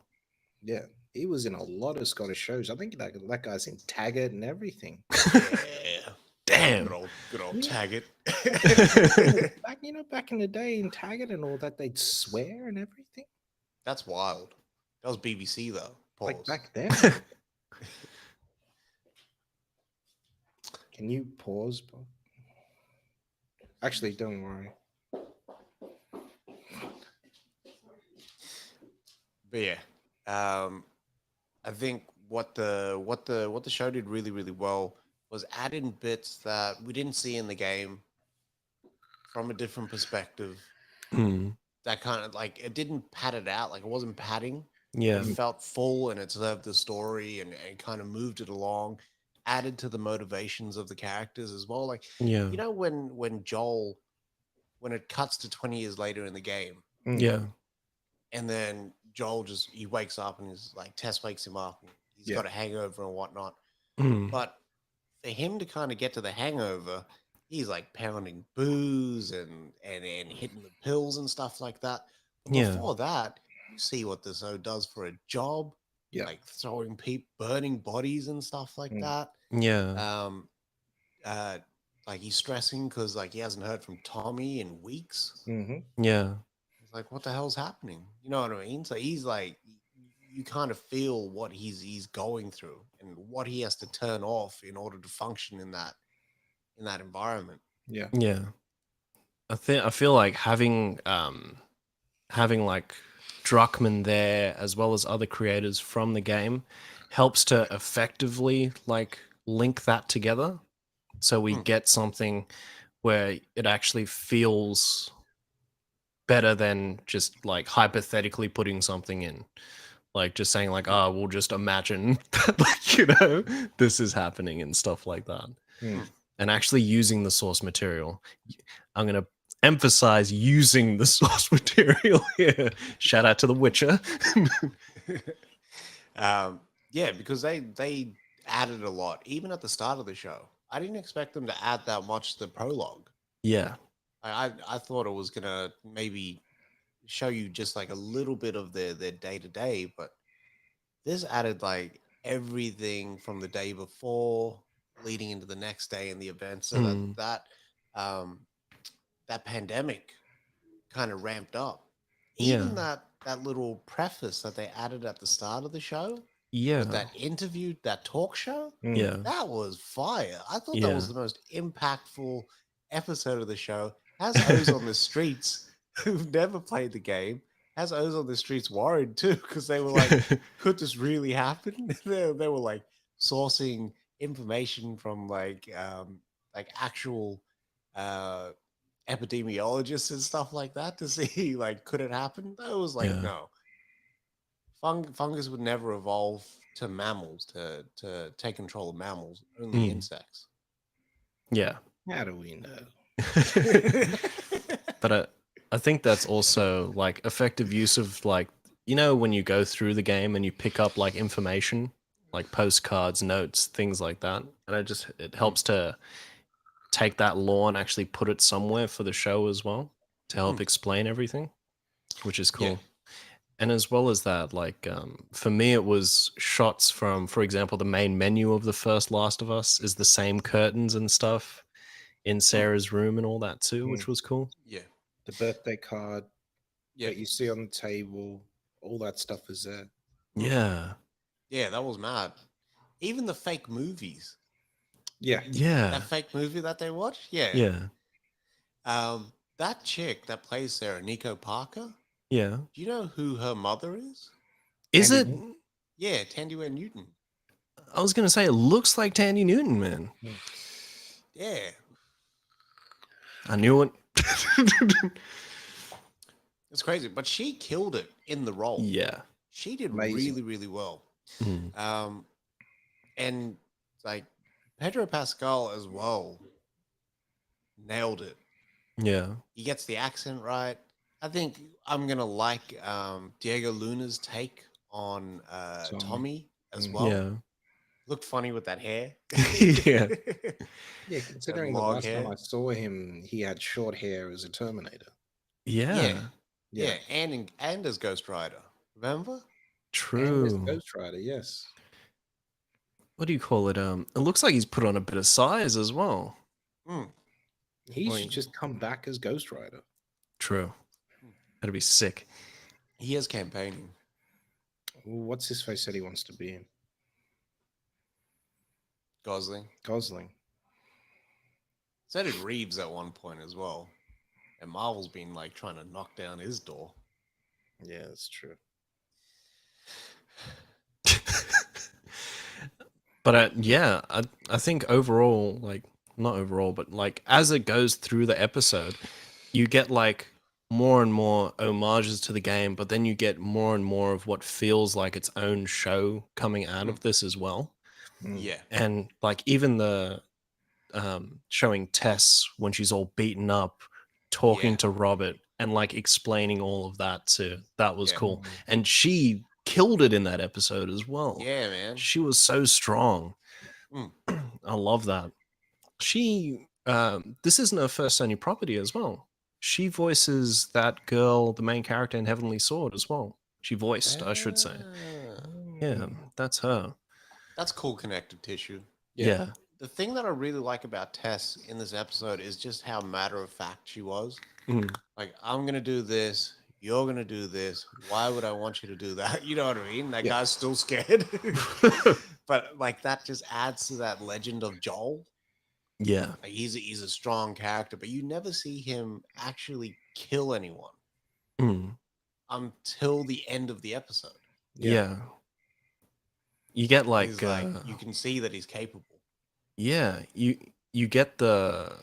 Yeah. He was in a lot of Scottish shows. I think that guy's in Taggart and everything. Yeah. Damn. Good old Yeah. Taggart. Back in the day in Taggart and all that, they'd swear and everything. That's wild. That was BBC though. Like Pause. back then. Can you pause? Actually, don't worry. But yeah, I think what the show did really well was add in bits that we didn't see in the game from a different perspective. Mm. That kind of like it didn't pad it out, like it wasn't padding. Yeah. It felt full and it served the story and kind of moved it along, added to the motivations of the characters as well. Like Yeah. when Joel, when it cuts to 20 years later in the game, Yeah. and then Joel just he wakes up and he's like Tess wakes him up and he's Yeah. got a hangover and whatnot. Mm. But for him to kind of get to the hangover, he's like pounding booze and hitting the pills and stuff like that. But Yeah. before that, you see what this O does for a job, Yeah. like throwing people, burning bodies and stuff like Mm. that. Yeah. Um, uh, like he's stressing because like he hasn't heard from Tommy in weeks. Mm-hmm. Yeah. It's like, what the hell's happening? You know what I mean? So he's like, you kind of feel what he's going through and what he has to turn off in order to function in that environment. Yeah. Yeah. I feel like having like Druckmann there as well as other creators from the game helps to effectively like link that together so we Hmm. get something where it actually feels better than just like hypothetically putting something in, like just saying like, oh, we'll just imagine that, like, this is happening and stuff like that. Mm. And actually using the source material. I'm going to emphasize using the source material here. Shout out to The Witcher. Yeah, because they added a lot even at the start of the show. I didn't expect them to add that much to the prologue. Yeah. I thought it was gonna maybe show you just like a little bit of their day to day, but this added like everything from the day before leading into the next day and the event, so that Mm. um that pandemic kind of ramped up. Yeah. Even that little preface that they added at the start of the show Yeah. with that interview, that talk show, Mm. Yeah. that was fire. I thought that Yeah. was the most impactful episode of the show. Has O's on the streets who've never played the game. Has O's on the streets worried too because they were like, could this really happen? They were like sourcing information from like actual uh epidemiologists and stuff like that to see like could it happen. I was like, Yeah. no, fungus would never evolve to mammals to take control of mammals, only Mm. insects. Yeah. How do we know? But I think that's also like effective use of like, when you go through the game and you pick up like information, like postcards, notes, things like that. And it helps to take that lore and actually put it somewhere for the show as well to help Hmm. explain everything, which is cool. And as well as that, like for me, it was shots from, for example, the main menu of the first Last of Us is the same curtains and stuff in Sarah's room and all that too, which was cool. Yeah. The birthday card Yeah. that you see on the table, all that stuff is there. Yeah. Yeah, that was mad. Even the fake movies. Yeah. Yeah. That fake movie that they watched? Yeah. Yeah. That chick that plays Sarah, Nico Parker, Yeah. do you know who her mother is? Is Tandy it? Newton. Yeah, Tandy Newton. I was going to say, it looks like Tandy Newton, man. Yeah. I knew it. It's crazy, but she killed it in the role. Yeah. She did Amazing. really, really well. Mm. And like Pedro Pascal as well nailed it. Yeah. He gets the accent right. I think I'm gonna like Diego Luna's take on Tommy as well. Yeah. Looked funny with that hair. Yeah. Yeah, considering the long last hair. time I saw him, he had short hair as a Terminator. Yeah. Yeah, and as Ghost Rider. Remember? And as True. Ghost Rider, yes. What do you call it? It looks like he's put on a bit of size as well. He Wait. should just come back as Ghost Rider. True. That'd be sick. He is campaigning. What's his face said he wants to be in? Gosling. So did Reeves at one point as well. And Marvel's been like trying to knock down his door. Yeah, that's true. But yeah, I think overall, like, not overall, but like as it goes through the episode, you get like more and more homages to the game, but then you get more and more of what feels like its own show coming out of this as well. Yeah. And like even the showing Tess when she's all beaten up, talking to Robert and like explaining all of that too. That was cool. And she killed it in that episode as well. Yeah, man. She was so strong. I love that. She this isn't her first Sony property as well. She voices that girl, the main character in Heavenly Sword as well. She voiced, I should say. Yeah, that's her. That's cool connective tissue. Yeah. The thing that I really like about Tess in this episode is just how matter of fact she was. Like, I'm going to do this. You're going to do this. Why would I want you to do that? You know what I mean? That guy's still scared. But, like, that just adds to that legend of Joel. Yeah. Like, he's a strong character, but you never see him actually kill anyone until the end of the episode. Yeah. You get like, you can see that he's capable. Yeah, you get the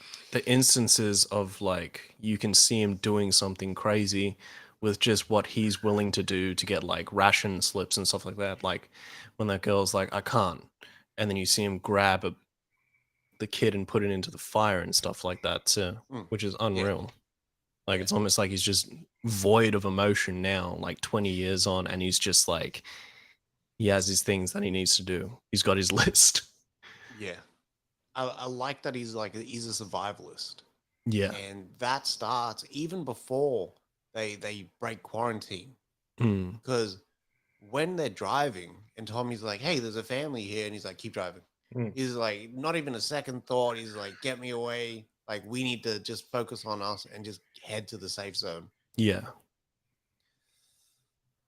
instances of like you can see him doing something crazy with just what he's willing to do to get like ration slips and stuff like that. Like when that girl's like, I can't, and then you see him grab the kid and put it into the fire and stuff like that too, which is unreal. Like it's almost like he's just void of emotion now, like 20 years on, and he's just like he has his things that he needs to do. He's got his list. Yeah. I like that he's a survivalist. Yeah. And that starts even before they break quarantine. Mm. Because when they're driving and Tommy's like, hey, there's a family here. And he's like, keep driving. He's like, not even a second thought. He's like, get me away. Like, we need to just focus on us and just head to the safe zone. Yeah.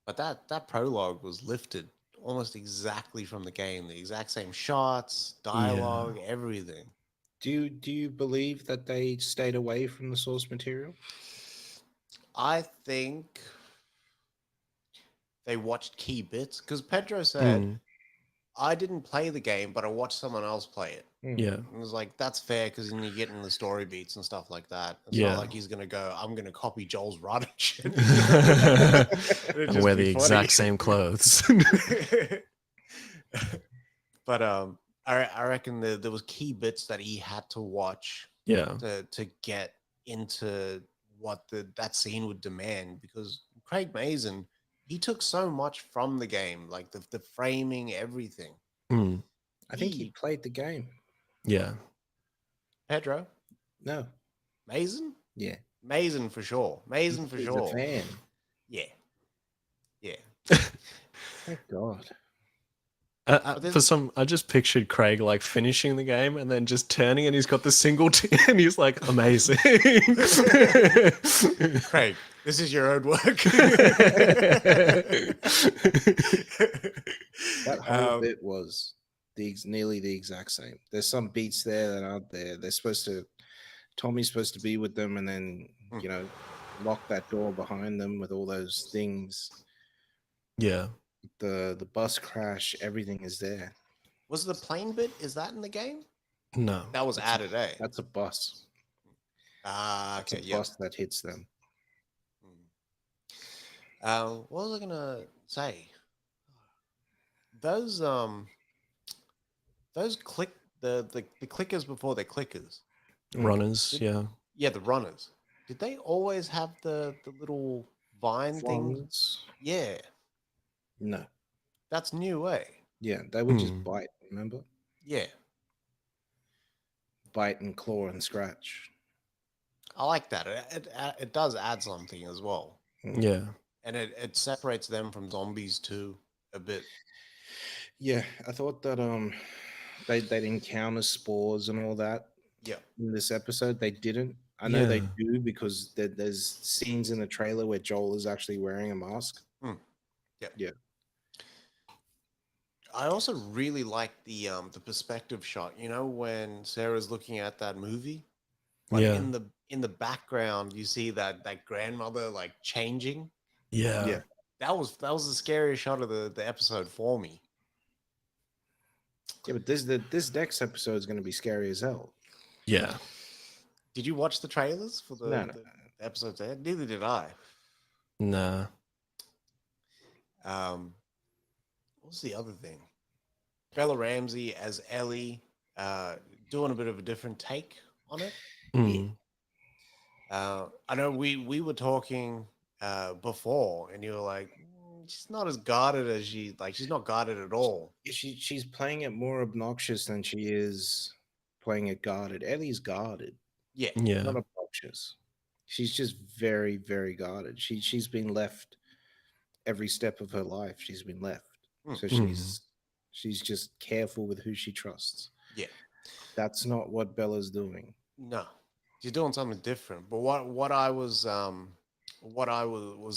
But that prologue was lifted almost exactly from the game. The exact same shots, dialogue, everything. Do you believe that they stayed away from the source material? I think they watched key bits because Pedro said, I didn't play the game, but I watched someone else play it. Yeah. And it was like, that's fair because then you get in the story beats and stuff like that. It's not like he's going to go, I'm going to copy Joel's run shit. And wear the exact same clothes. But I reckon there was key bits that he had to watch to get into what that scene would demand, because Craig Mazin, he took so much from the game, like the framing, everything. I think he played the game. Yeah. Pedro? No. Mazin? Yeah. Mazin for sure. Mazin for He's sure. a fan. Yeah. Yeah. Thank God. I just pictured Craig like finishing the game and then just turning, and he's got the single and he's like, amazing. Craig, this is your own work. That whole bit was nearly the exact same. There's some beats there that aren't there. Tommy's supposed to be with them, and then lock that door behind them with all those things. Yeah. The bus crash, everything is there. Was the plane bit? Is that in the game? No, that was added. That's a bus. Okay, It's a bus that hits them. What was I gonna say? Those click the clickers before they're clickers. Runners, yeah, the runners. Did they always have the little vine things? Yeah. No. That's new, eh? Yeah, they would just bite, remember? Yeah. Bite and claw and scratch. I like that. It does add something as well. Yeah. And it separates them from zombies too a bit. Yeah, I thought that they'd encounter spores and all that. Yeah. In this episode, they didn't. I know they do because there's scenes in the trailer where Joel is actually wearing a mask. Yeah. Yeah. I also really like the perspective shot. You know, when Sarah's looking at that movie, like in the background, you see that grandmother like changing. Yeah. That was the scariest shot of the episode for me. Yeah, but this next episode is going to be scary as hell. Yeah. Did you watch the trailers for the episodes? Neither did I. Nah. What's the other thing? Bella Ramsey as Ellie, doing a bit of a different take on it. I know we were talking before, and you were like, she's not as guarded as she's not guarded at all. She's playing it more obnoxious than she is playing it guarded. Ellie's guarded. Yeah. Not obnoxious. She's just very, very guarded. She's been left every step of her life. She's been left. So she's just careful with who she trusts. Yeah. That's not what Bella's doing. No. She's doing something different. But what I was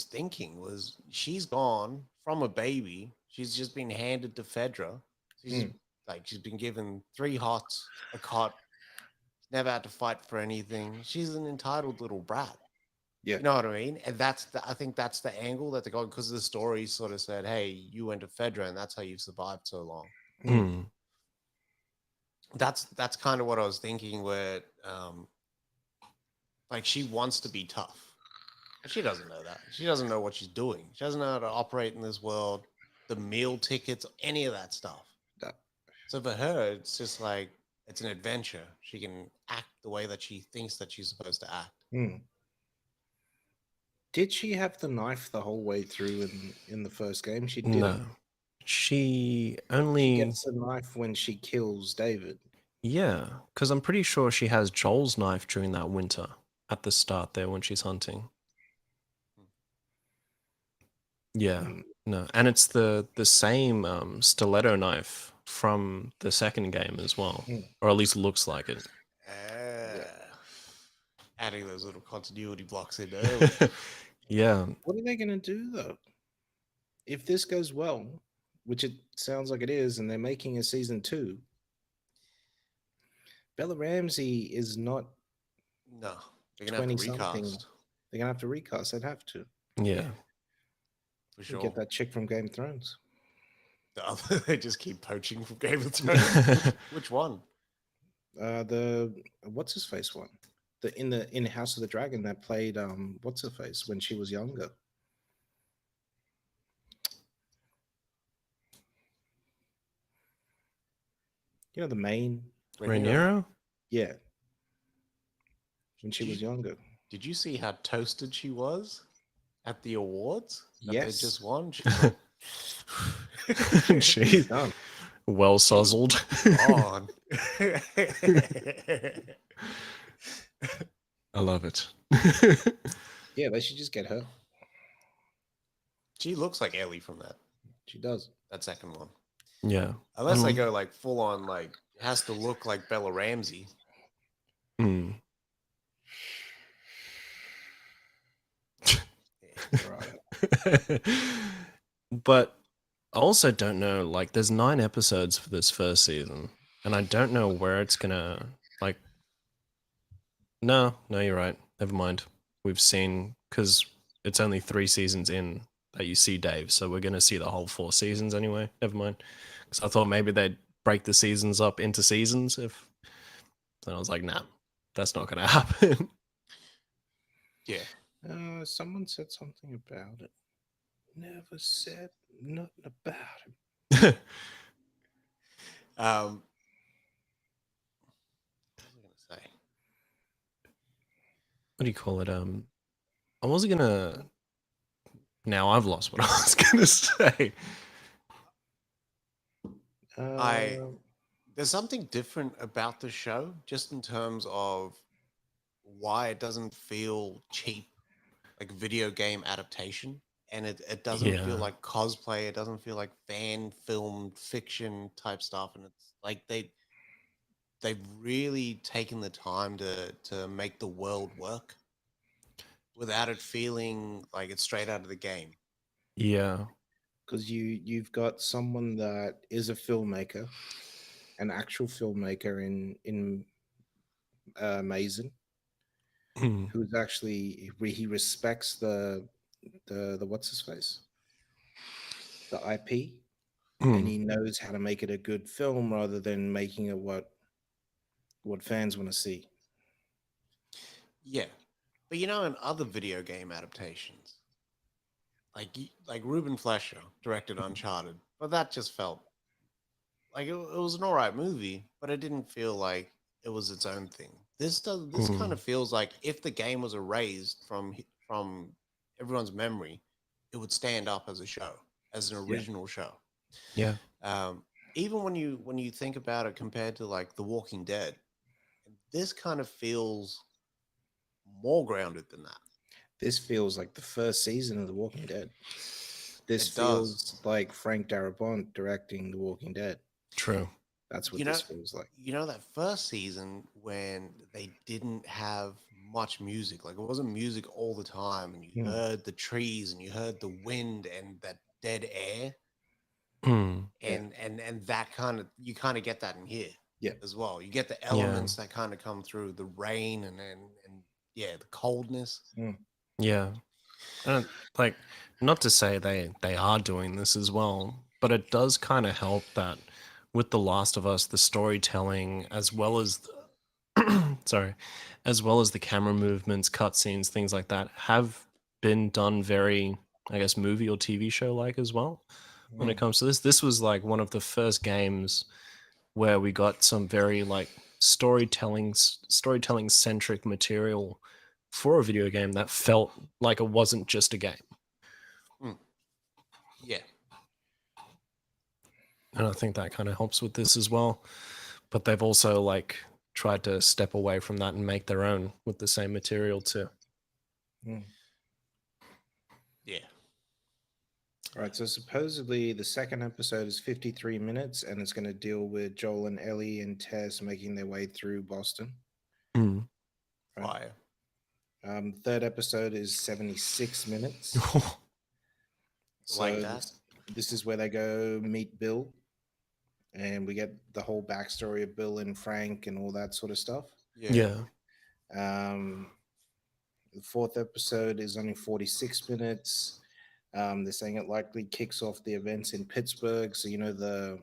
thinking was she's gone from a baby. She's just been handed to Fedra. She's been given 3 hots, a cot, never had to fight for anything. She's an entitled little brat. Yeah. You know what I mean? And I think that's the angle that they got, because the story sort of said, hey, you went to Fedra and that's how you've survived so long. That's kind of what I was thinking, where like she wants to be tough. She doesn't know that. She doesn't know what she's doing. She doesn't know how to operate in this world, the meal tickets, any of that stuff. No. So for her, it's just like, it's an adventure. She can act the way that she thinks that she's supposed to act. Did she have the knife the whole way through in the first game? She didn't. No. She only gets the knife when she kills David. Yeah, because I'm pretty sure she has Joel's knife during that winter at the start there when she's hunting. Yeah, no, and it's the same stiletto knife from the second game as well, or at least looks like it. Adding those little continuity blocks in early. Yeah. What are they going to do though? If this goes well, which it sounds like it is, and they're making a season 2, Bella Ramsey is not. No, they're gonna have to recast. They're gonna have to recast. They'd have to. Yeah. For sure. Get that chick from Game of Thrones. They just keep poaching from Game of Thrones. Which one? The what's his face one? In House of the Dragon that played what's her face when she was younger. You know, the main Rhaenyra? Yeah. When she was younger. Did you see how toasted she was at the awards? Yes. They just won. She's well sozzled. On. I love it. Yeah, they should just get her. She looks like Ellie from She does. that second one. Yeah. Unless they go like full on, like it has to look like Bella Ramsey. Mm. Right. But I also don't know, like, there's 9 episodes for this first season, and I don't know where it's gonna, like, no, you're right. Never mind. We've seen, because it's only 3 seasons in that you see Dave, so we're gonna see the whole 4 seasons anyway. Never mind. Because I thought maybe they'd break the seasons up into seasons if, and I was like, nah, that's not gonna happen. Yeah. Someone said something about it. Never said nothing about it. What was I gonna say? What do you call it? I wasn't gonna. Now I've lost what I was gonna say. Uh, There's something different about the show, just in terms of why it doesn't feel cheap, like video game adaptation, and it doesn't feel Yeah. like cosplay. It doesn't feel like fan film fiction type stuff, and it's like they've really taken the time to make the world work without it feeling like it's straight out of the game. Yeah. because you've got someone that is a filmmaker, an actual filmmaker in Mason, Mm. who's actually he respects the what's his face, the IP, and Mm. he knows how to make it a good film rather than making it what fans want to see. Yeah, but you know, in other video game adaptations, like Ruben Fleischer directed Uncharted, but that just felt like it was an alright movie, but it didn't feel like it was its own thing. This kind Mm. of feels like if the game was erased from everyone's memory, it would stand up as a show, as an Yeah, original show. Yeah. Um, Even when you think about it compared to like The Walking Dead, this kind of feels more grounded than that. this feels like the first season of The Walking Dead. This It does. feels like Frank Darabont directing The Walking Dead. True. That's what You know, this feels like. you know that first season when they didn't have much music, like it wasn't music all the time, and you Hmm. heard the trees and you heard the wind and that dead air, Mm. Yeah, and that kind of you kind of get that in here yeah. as well. You get the Yeah. elements that kind of come through the rain and yeah, the coldness. Hmm. Yeah. And like, not to say they are doing this as well, but it does kind of help that with The Last of Us, the storytelling as well as sorry, as well as the camera movements, cutscenes, things like that have been done very, I guess, movie or TV show like as well. When it Hmm. comes to this, this was like one of the first games where we got some very like storytelling centric material for a video game that felt like it wasn't just a game. Mm, yeah, And I think that kind of helps with this as well. But they've also like tried to step away from that and make their own with the same material too. Hmm. yeah, All right, so supposedly the second episode is 53 minutes and it's going to deal with Joel and Ellie and Tess making their way through Boston. Mm. Right. fire. Third episode is 76 minutes. Like So that. this is where they go meet Bill and we get the whole backstory of Bill and Frank and all that sort of stuff. Yeah, Yeah. Um, the fourth episode is only 46 minutes. They're saying it likely kicks off the events in Pittsburgh. So, you know,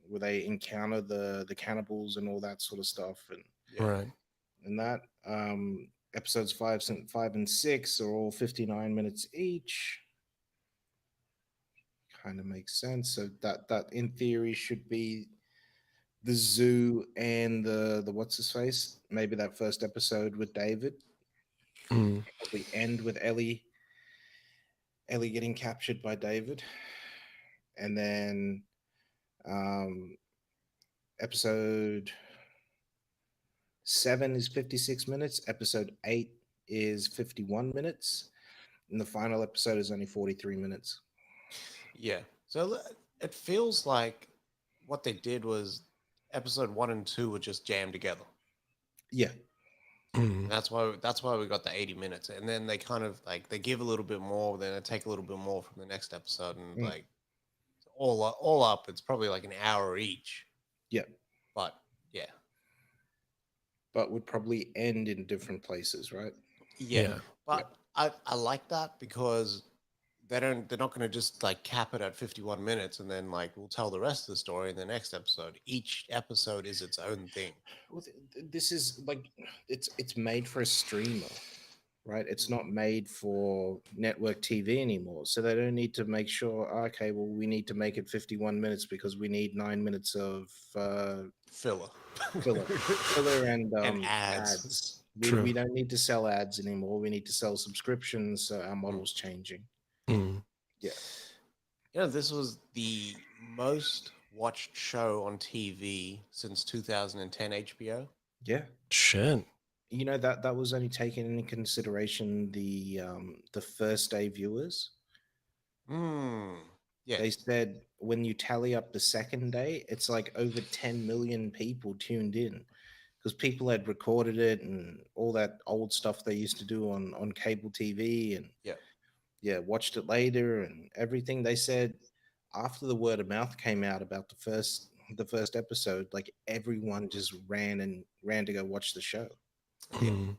where they encounter the cannibals and all that sort of stuff. yeah, Right. And that episodes five and six are all 59 minutes each. Kind of makes sense. So that in theory should be the zoo and the what's his face. Maybe that first episode with David. Mm. Probably end with Ellie getting captured by David, and then um, episode 7 is 56 minutes. Episode 8 is 51 minutes, and the final episode is only 43 minutes. Yeah. So it feels like what they did was episode 1 and 2 were just jammed together. Yeah, And that's why we got the 80 minutes. And then they kind of like they give a little bit more, then they take a little bit more from the next episode, and mm, like all up, it's probably like an hour each. yeah, But yeah. but would probably end in different places, right? Yeah. Yeah. Yeah, But I like that because they're not going to just like cap it at 51 minutes and then like we'll tell the rest of the story in the next episode. Each episode is its own thing. well, this is like it's made for a streamer, right? It's Mhm. not made for network TV anymore. So they don't need to make sure, okay, well, we need to make it 51 minutes because we need 9 minutes of Filler. filler and And ads. ads. We True. don't need to sell ads anymore. We need to sell subscriptions. So our Mm. model's changing. Mm. Yeah. This was the most watched show on TV since 2010 HBO. Yeah. Shit. That was only taken into consideration the first day viewers. Hmm. Yeah. They said when you tally up the second day, it's like over 10 million people tuned in because people had recorded it and all that old stuff they used to do on cable TV and Yeah. yeah, watched it later and everything. They said after the word of mouth came out about the first episode, like everyone just ran to go watch the show. Yeah. Mm.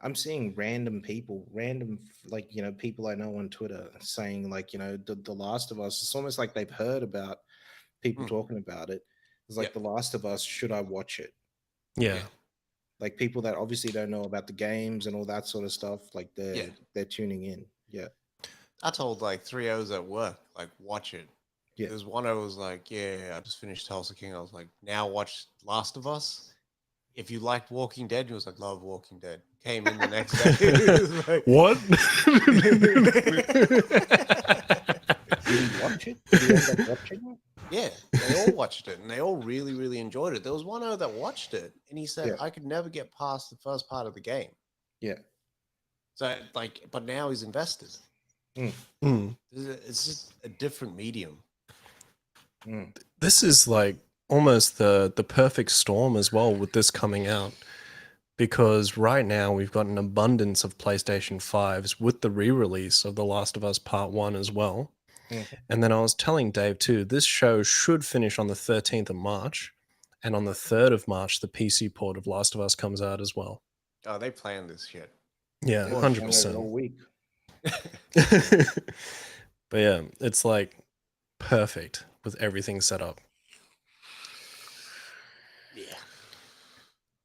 I'm seeing random people, like people I know on Twitter saying like the Last of Us. It's almost like they've heard about people Mm. talking about it. It's Yeah. like The Last of Us. Should I watch it? Yeah. Yeah. Like people that obviously don't know about the games and all that sort of stuff. Like Yeah. they're tuning in. Yeah, I told like 3 O's at work, like, watch it. yeah. There's one I was like, yeah, I just finished Tulsa King. I was like, now watch Last of Us. If you liked Walking Dead, he was like, love Walking Dead. Came in the next day. He was like, What? Did he watch it? Did he end up watching it? yeah, they all watched it and they all really, really enjoyed it. There was one that watched it and he said, Yeah. I could never get past the first part of the game. Yeah. So, like, but now he's invested. Mm. It's just a different medium. Mm. This is like almost the perfect storm as well with this coming out, because right now we've got an abundance of PlayStation 5s with the re-release of The Last of Us Part 1 as well. Mhm. And then I was telling Dave too, this show should finish on the 13th of March, and on the 3rd of March the PC port of Last of Us comes out as well. Oh, they planned this shit. Yeah, They watched it 100%. all week. But yeah, it's like perfect with everything set up. Yeah.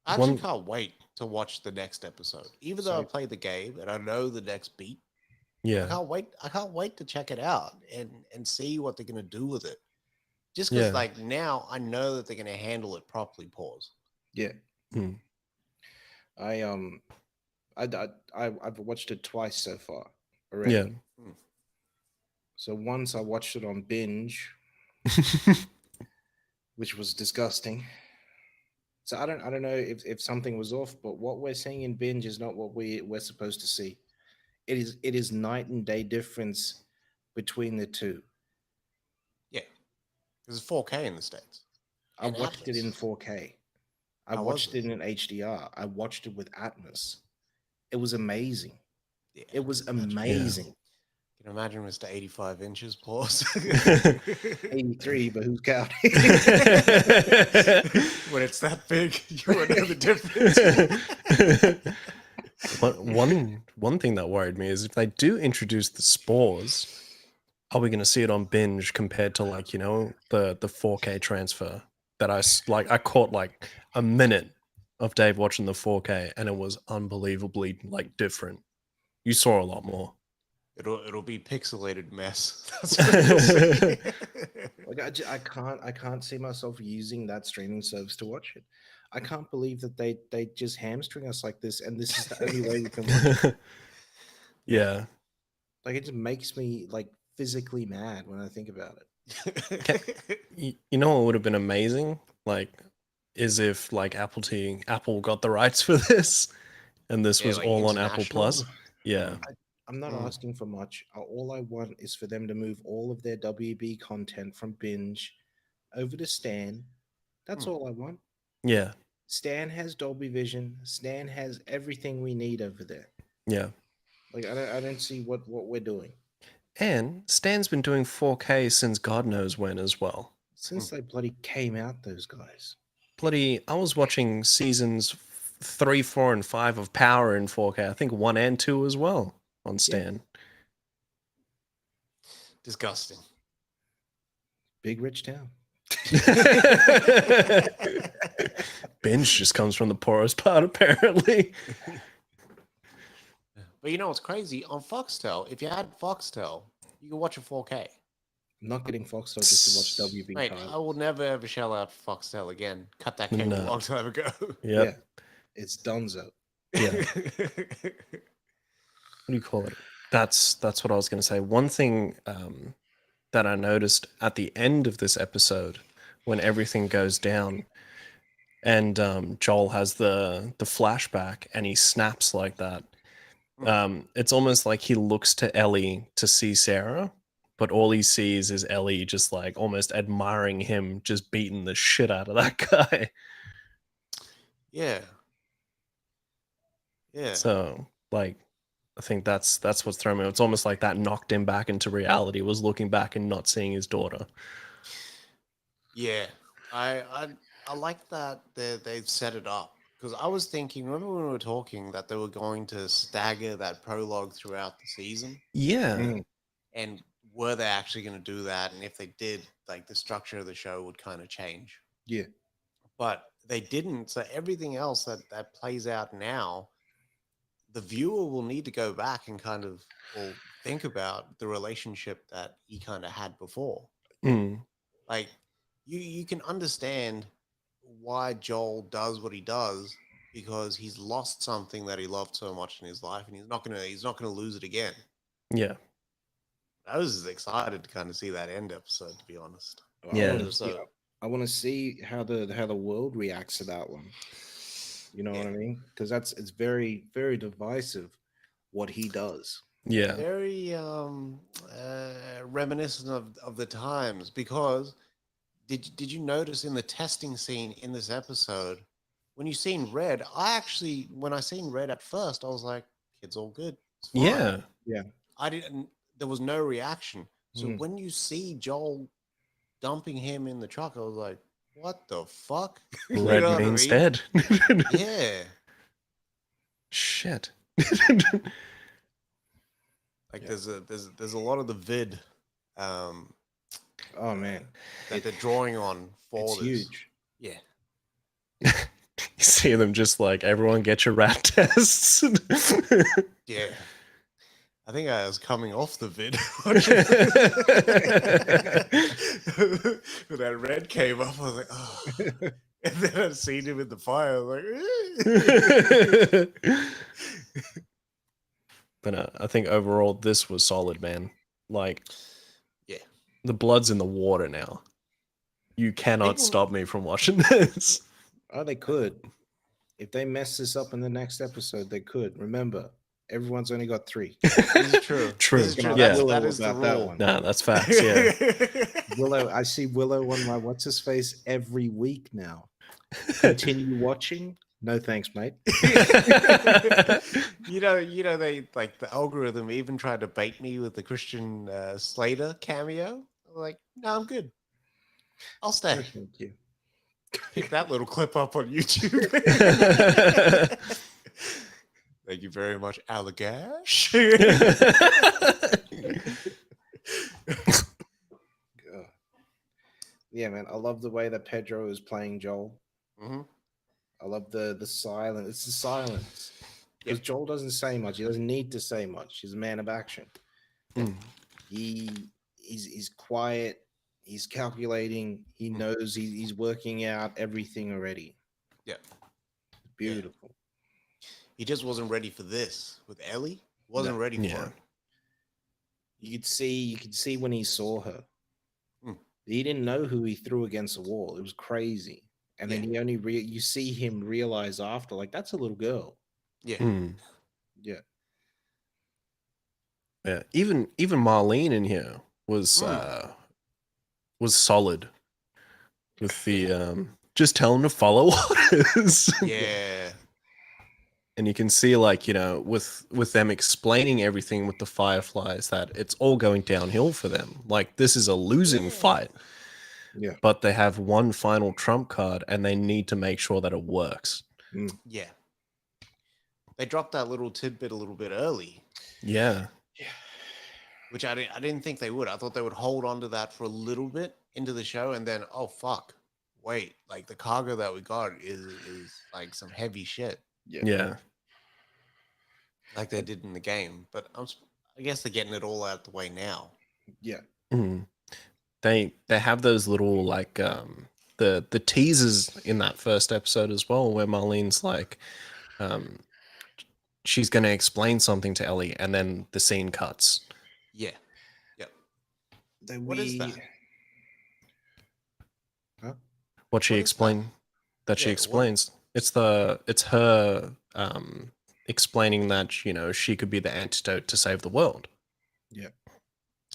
I actually One- can't wait to watch the next episode. Even though I Same. played the game and I know the next beat, I Yeah. can't wait. I can't wait to check it out and see what they're gonna do with it. Just because, Yeah. like, now I know that they're gonna handle it properly. Pause. Yeah. Mm. I've watched it twice so far already. Yeah. So once I watched it on binge, which was disgusting. So I don't know if something was off, but what we're seeing in binge is not what we're supposed to see. It is night and day difference between the two. Yeah, because it's 4K in the States. I And watched it in Atlas. 4K. I How was watched it in HDR. I watched it with Atmos. It was amazing. Yeah, It was can imagine. amazing. Can you imagine Mr. 85 inches, pause. 83, but who's counting? When it's that big, you won't know the difference. One thing that worried me is if they do introduce the spores, are we going to see it on binge compared to like the 4K transfer that I caught like a minute of Dave watching the 4K and it was unbelievably like different. You saw a lot more. It'll be pixelated mess. That's what it'll be. Like I can't see myself using that streaming service to watch it. I can't believe that they just hamstring us like this, and this is the only way we can watch it. Yeah. Like it just makes me like physically mad when I think about it. You know what would have been amazing? Like, is if like Apple got the rights for this, and this Yeah, was like all on Apple international? Plus. Yeah. I'm not asking for much. All I want is for them to move all of their WB content from Binge over to Stan. That's Mm. all I want. Yeah. Stan has Dolby Vision. Stan has everything we need over there. Yeah. Like I don't see what we're doing. And Stan's been doing 4K since God knows when as well. Since they bloody came out, those guys. Bloody, I was watching seasons 3, 4, and 5 of Power in 4K. I think 1 and 2 as well on Stan. Disgusting. Big rich town. Binge just comes from the poorest part, apparently. But you know what's crazy? On Foxtel, if you had Foxtel, you can watch a 4K. I'm not getting Foxtel just to watch WB. Mate, I will never ever shell out for Foxtel again. Cut that cable a No. long time ago. Yep. Yeah, it's Dunzo. Yeah. What do you call it? That's what I was going to say. One thing that I noticed at the end of this episode, when everything goes down, and Joel has the flashback, and he snaps like that. It's almost like he looks to Ellie to see Sarah, but all he sees is Ellie just like almost admiring him, just beating the shit out of that guy. Yeah. Yeah. So like, I think that's what's thrown me. It's almost like that knocked him back into reality, was looking back and not seeing his daughter. Yeah. I like that they've set it up. Because I was thinking, remember when we were talking that they were going to stagger that prologue throughout the season? Yeah. And were they actually going to do that? And if they did, like the structure of the show would kind of change. Yeah. But they didn't. So everything else that plays out now, the viewer will need to go back and kind of think about the relationship that he kind of had before. Like you can understand why Joel does what he does because he's lost something that he loved so much in his life, and he's not gonna lose it again. Yeah. I was excited to kind of see that end episode, to be honest. Yeah. I want to see how the world reacts to that one. You know what I mean? Because it's very, very divisive what he does. Yeah. Very reminiscent of the times, because did you notice in the testing scene in this episode, when you seen Red, when I seen Red at first, I was like, kid's all good. It's fine. Yeah. Yeah. There was no reaction. So when you see Joel dumping him in the truck, I was like, what the fuck? Red means dead. Yeah. Shit. Like there's a lot of the vid Oh man, that they're drawing on for it's this. huge. Yeah. You see them just like, everyone get your rat tests. Yeah. I think I was coming off the vid. When that Red came up, I was like, oh. And then I seen him in the fire. I was like, But I think overall this was solid, man. Like, yeah, the blood's in the water now. You cannot stop me from watching this. Oh, they could. If they mess this up in the next episode, they could. Remember, everyone's only got 3. this is true. True. This is true. Yeah. That is the rule. Nah, that's facts. Yeah. Willow, I see Willow on my what's his face every week now. Continue watching. No thanks, mate. You know, they like the algorithm even tried to bait me with the Christian Slater cameo. I'm like, no, I'm good. I'll stay. No, thank you. Pick that little clip up on YouTube. Thank you very much, Allagash. Yeah, man. I love the way that Pedro is playing Joel. Mm-hmm. I love the silence. It's the silence. Because Joel doesn't say much. He doesn't need to say much. He's a man of action. He's quiet. He's calculating. He knows he's working out everything already. Yeah. Beautiful. He just wasn't ready for this with Ellie. Wasn't ready for it. You could see when he saw her. He didn't know who he threw against the wall. It was crazy. And then he only you see him realize after, like, that's a little girl. Yeah. Yeah. Yeah, even Marlene in here was solid with the just tell him to follow orders. Yeah. And you can see, like, you know, with them explaining everything with the Fireflies, that it's all going downhill for them. Like, this is a losing fight. Yeah. But they have one final trump card, and they need to make sure that it works. Yeah. They dropped that little tidbit a little bit early. Yeah. Which I didn't think they would. I thought they would hold on to that for a little bit into the show, and then, oh fuck, wait, like the cargo that we got is like some heavy shit. Yeah. Like they did in the game. But I guess they're getting it all out the way now. Yeah. They have those little, like, the teasers in that first episode as well, where Marlene's like, she's going to explain something to Ellie, and then the scene cuts. Yeah. Yep. What is that? Huh? What she explained that she explains. It's her explaining that, you know, she could be the antidote to save the world. Yeah.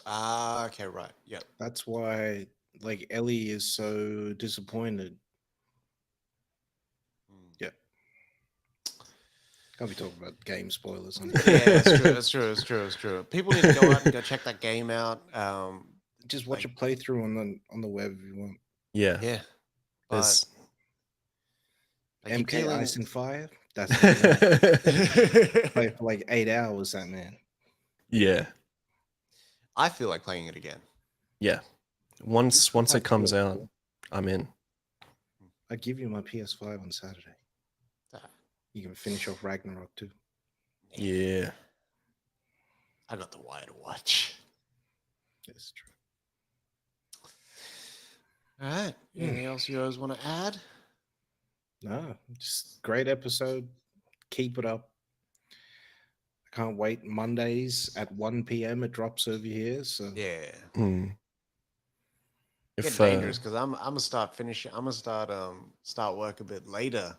Ah, okay, right. Yep. That's why, like, Ellie is so disappointed. Yeah. Can't be talking about game spoilers. Yeah, that's true. People need to go out and go check that game out. Just watch a playthrough on the web if you want. Yeah. Yeah. There's MK Ice and Fire. That's play for like 8 hours. That man. Yeah. I feel like playing it again. Yeah. Once it comes out, I'm in. I give you my PS5 on Saturday. You can finish off Ragnarok too. Yeah. I got the wire to watch. That's true. All right. Anything else you guys want to add? No, just great episode. Keep it up. I can't wait. Mondays at 1 p.m. it drops over here. So yeah. If dangerous because I'm gonna start start work a bit later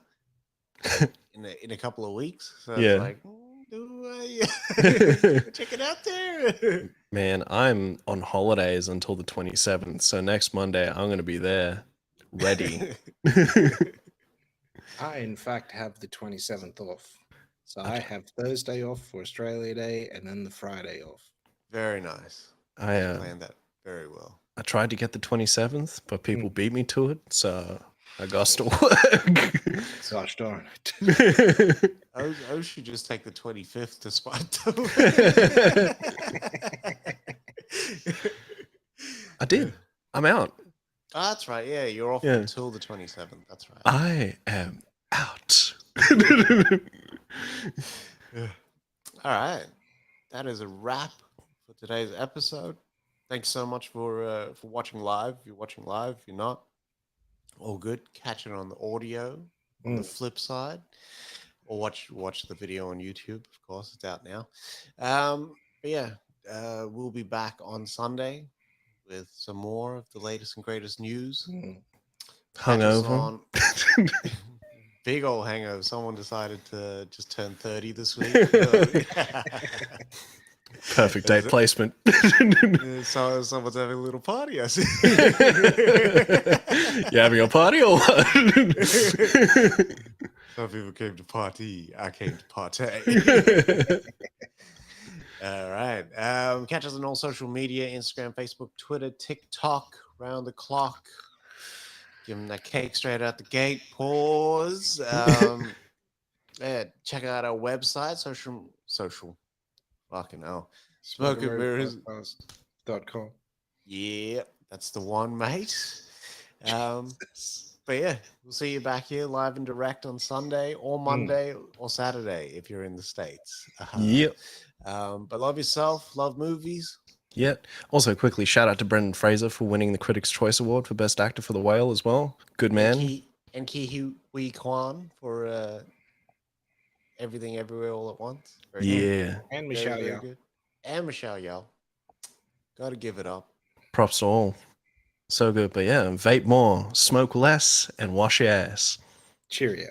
in a couple of weeks. So it's like, check it out there. Man, I'm on holidays until the 27th. So next Monday I'm gonna be there, ready. I in fact have the 27th off. So I have Thursday off for Australia Day and then the Friday off. Very nice. I planned that very well. I tried to get the 27th, but people beat me to it, so I got to work. Gosh darn it. I should just take the 25th to spot I did. I'm out. Oh, that's right. Yeah, you're off until the 27th. That's right. I am out. All right. That is a wrap for today's episode. Thanks so much for watching live. If you're watching live, if you're not, all good. Catch it on the audio on the flip side, or watch the video on YouTube. Of course, it's out now. But yeah, we'll be back on Sunday with some more of the latest and greatest news. Hungover. Big old hangover. Someone decided to just turn 30 this week. Perfect date placement. So someone's having a little party, I see. You having a party or what? Some people came to party. I came to partay. All right. Catch us on all social media: Instagram, Facebook, Twitter, TikTok, round the clock. Give them that cake straight out the gate. Pause. Yeah, check out our website, social. Fucking hell. SmokeAndMirrorsPodcast.com. Yeah, that's the one, mate. But yeah, we'll see you back here live and direct on Sunday or Monday or Saturday if you're in the States. Yep. But love yourself, love movies. Yeah. Also, quickly, shout out to Brendan Fraser for winning the Critics' Choice Award for Best Actor for The Whale as well. Good man. And Ki Hui Kwan for Everything Everywhere All at Once. Very good. And Michelle Yeoh. And Michelle Yeoh. Gotta give it up. Props to all. So good. But yeah, vape more, smoke less, and wash your ass. Cheerio.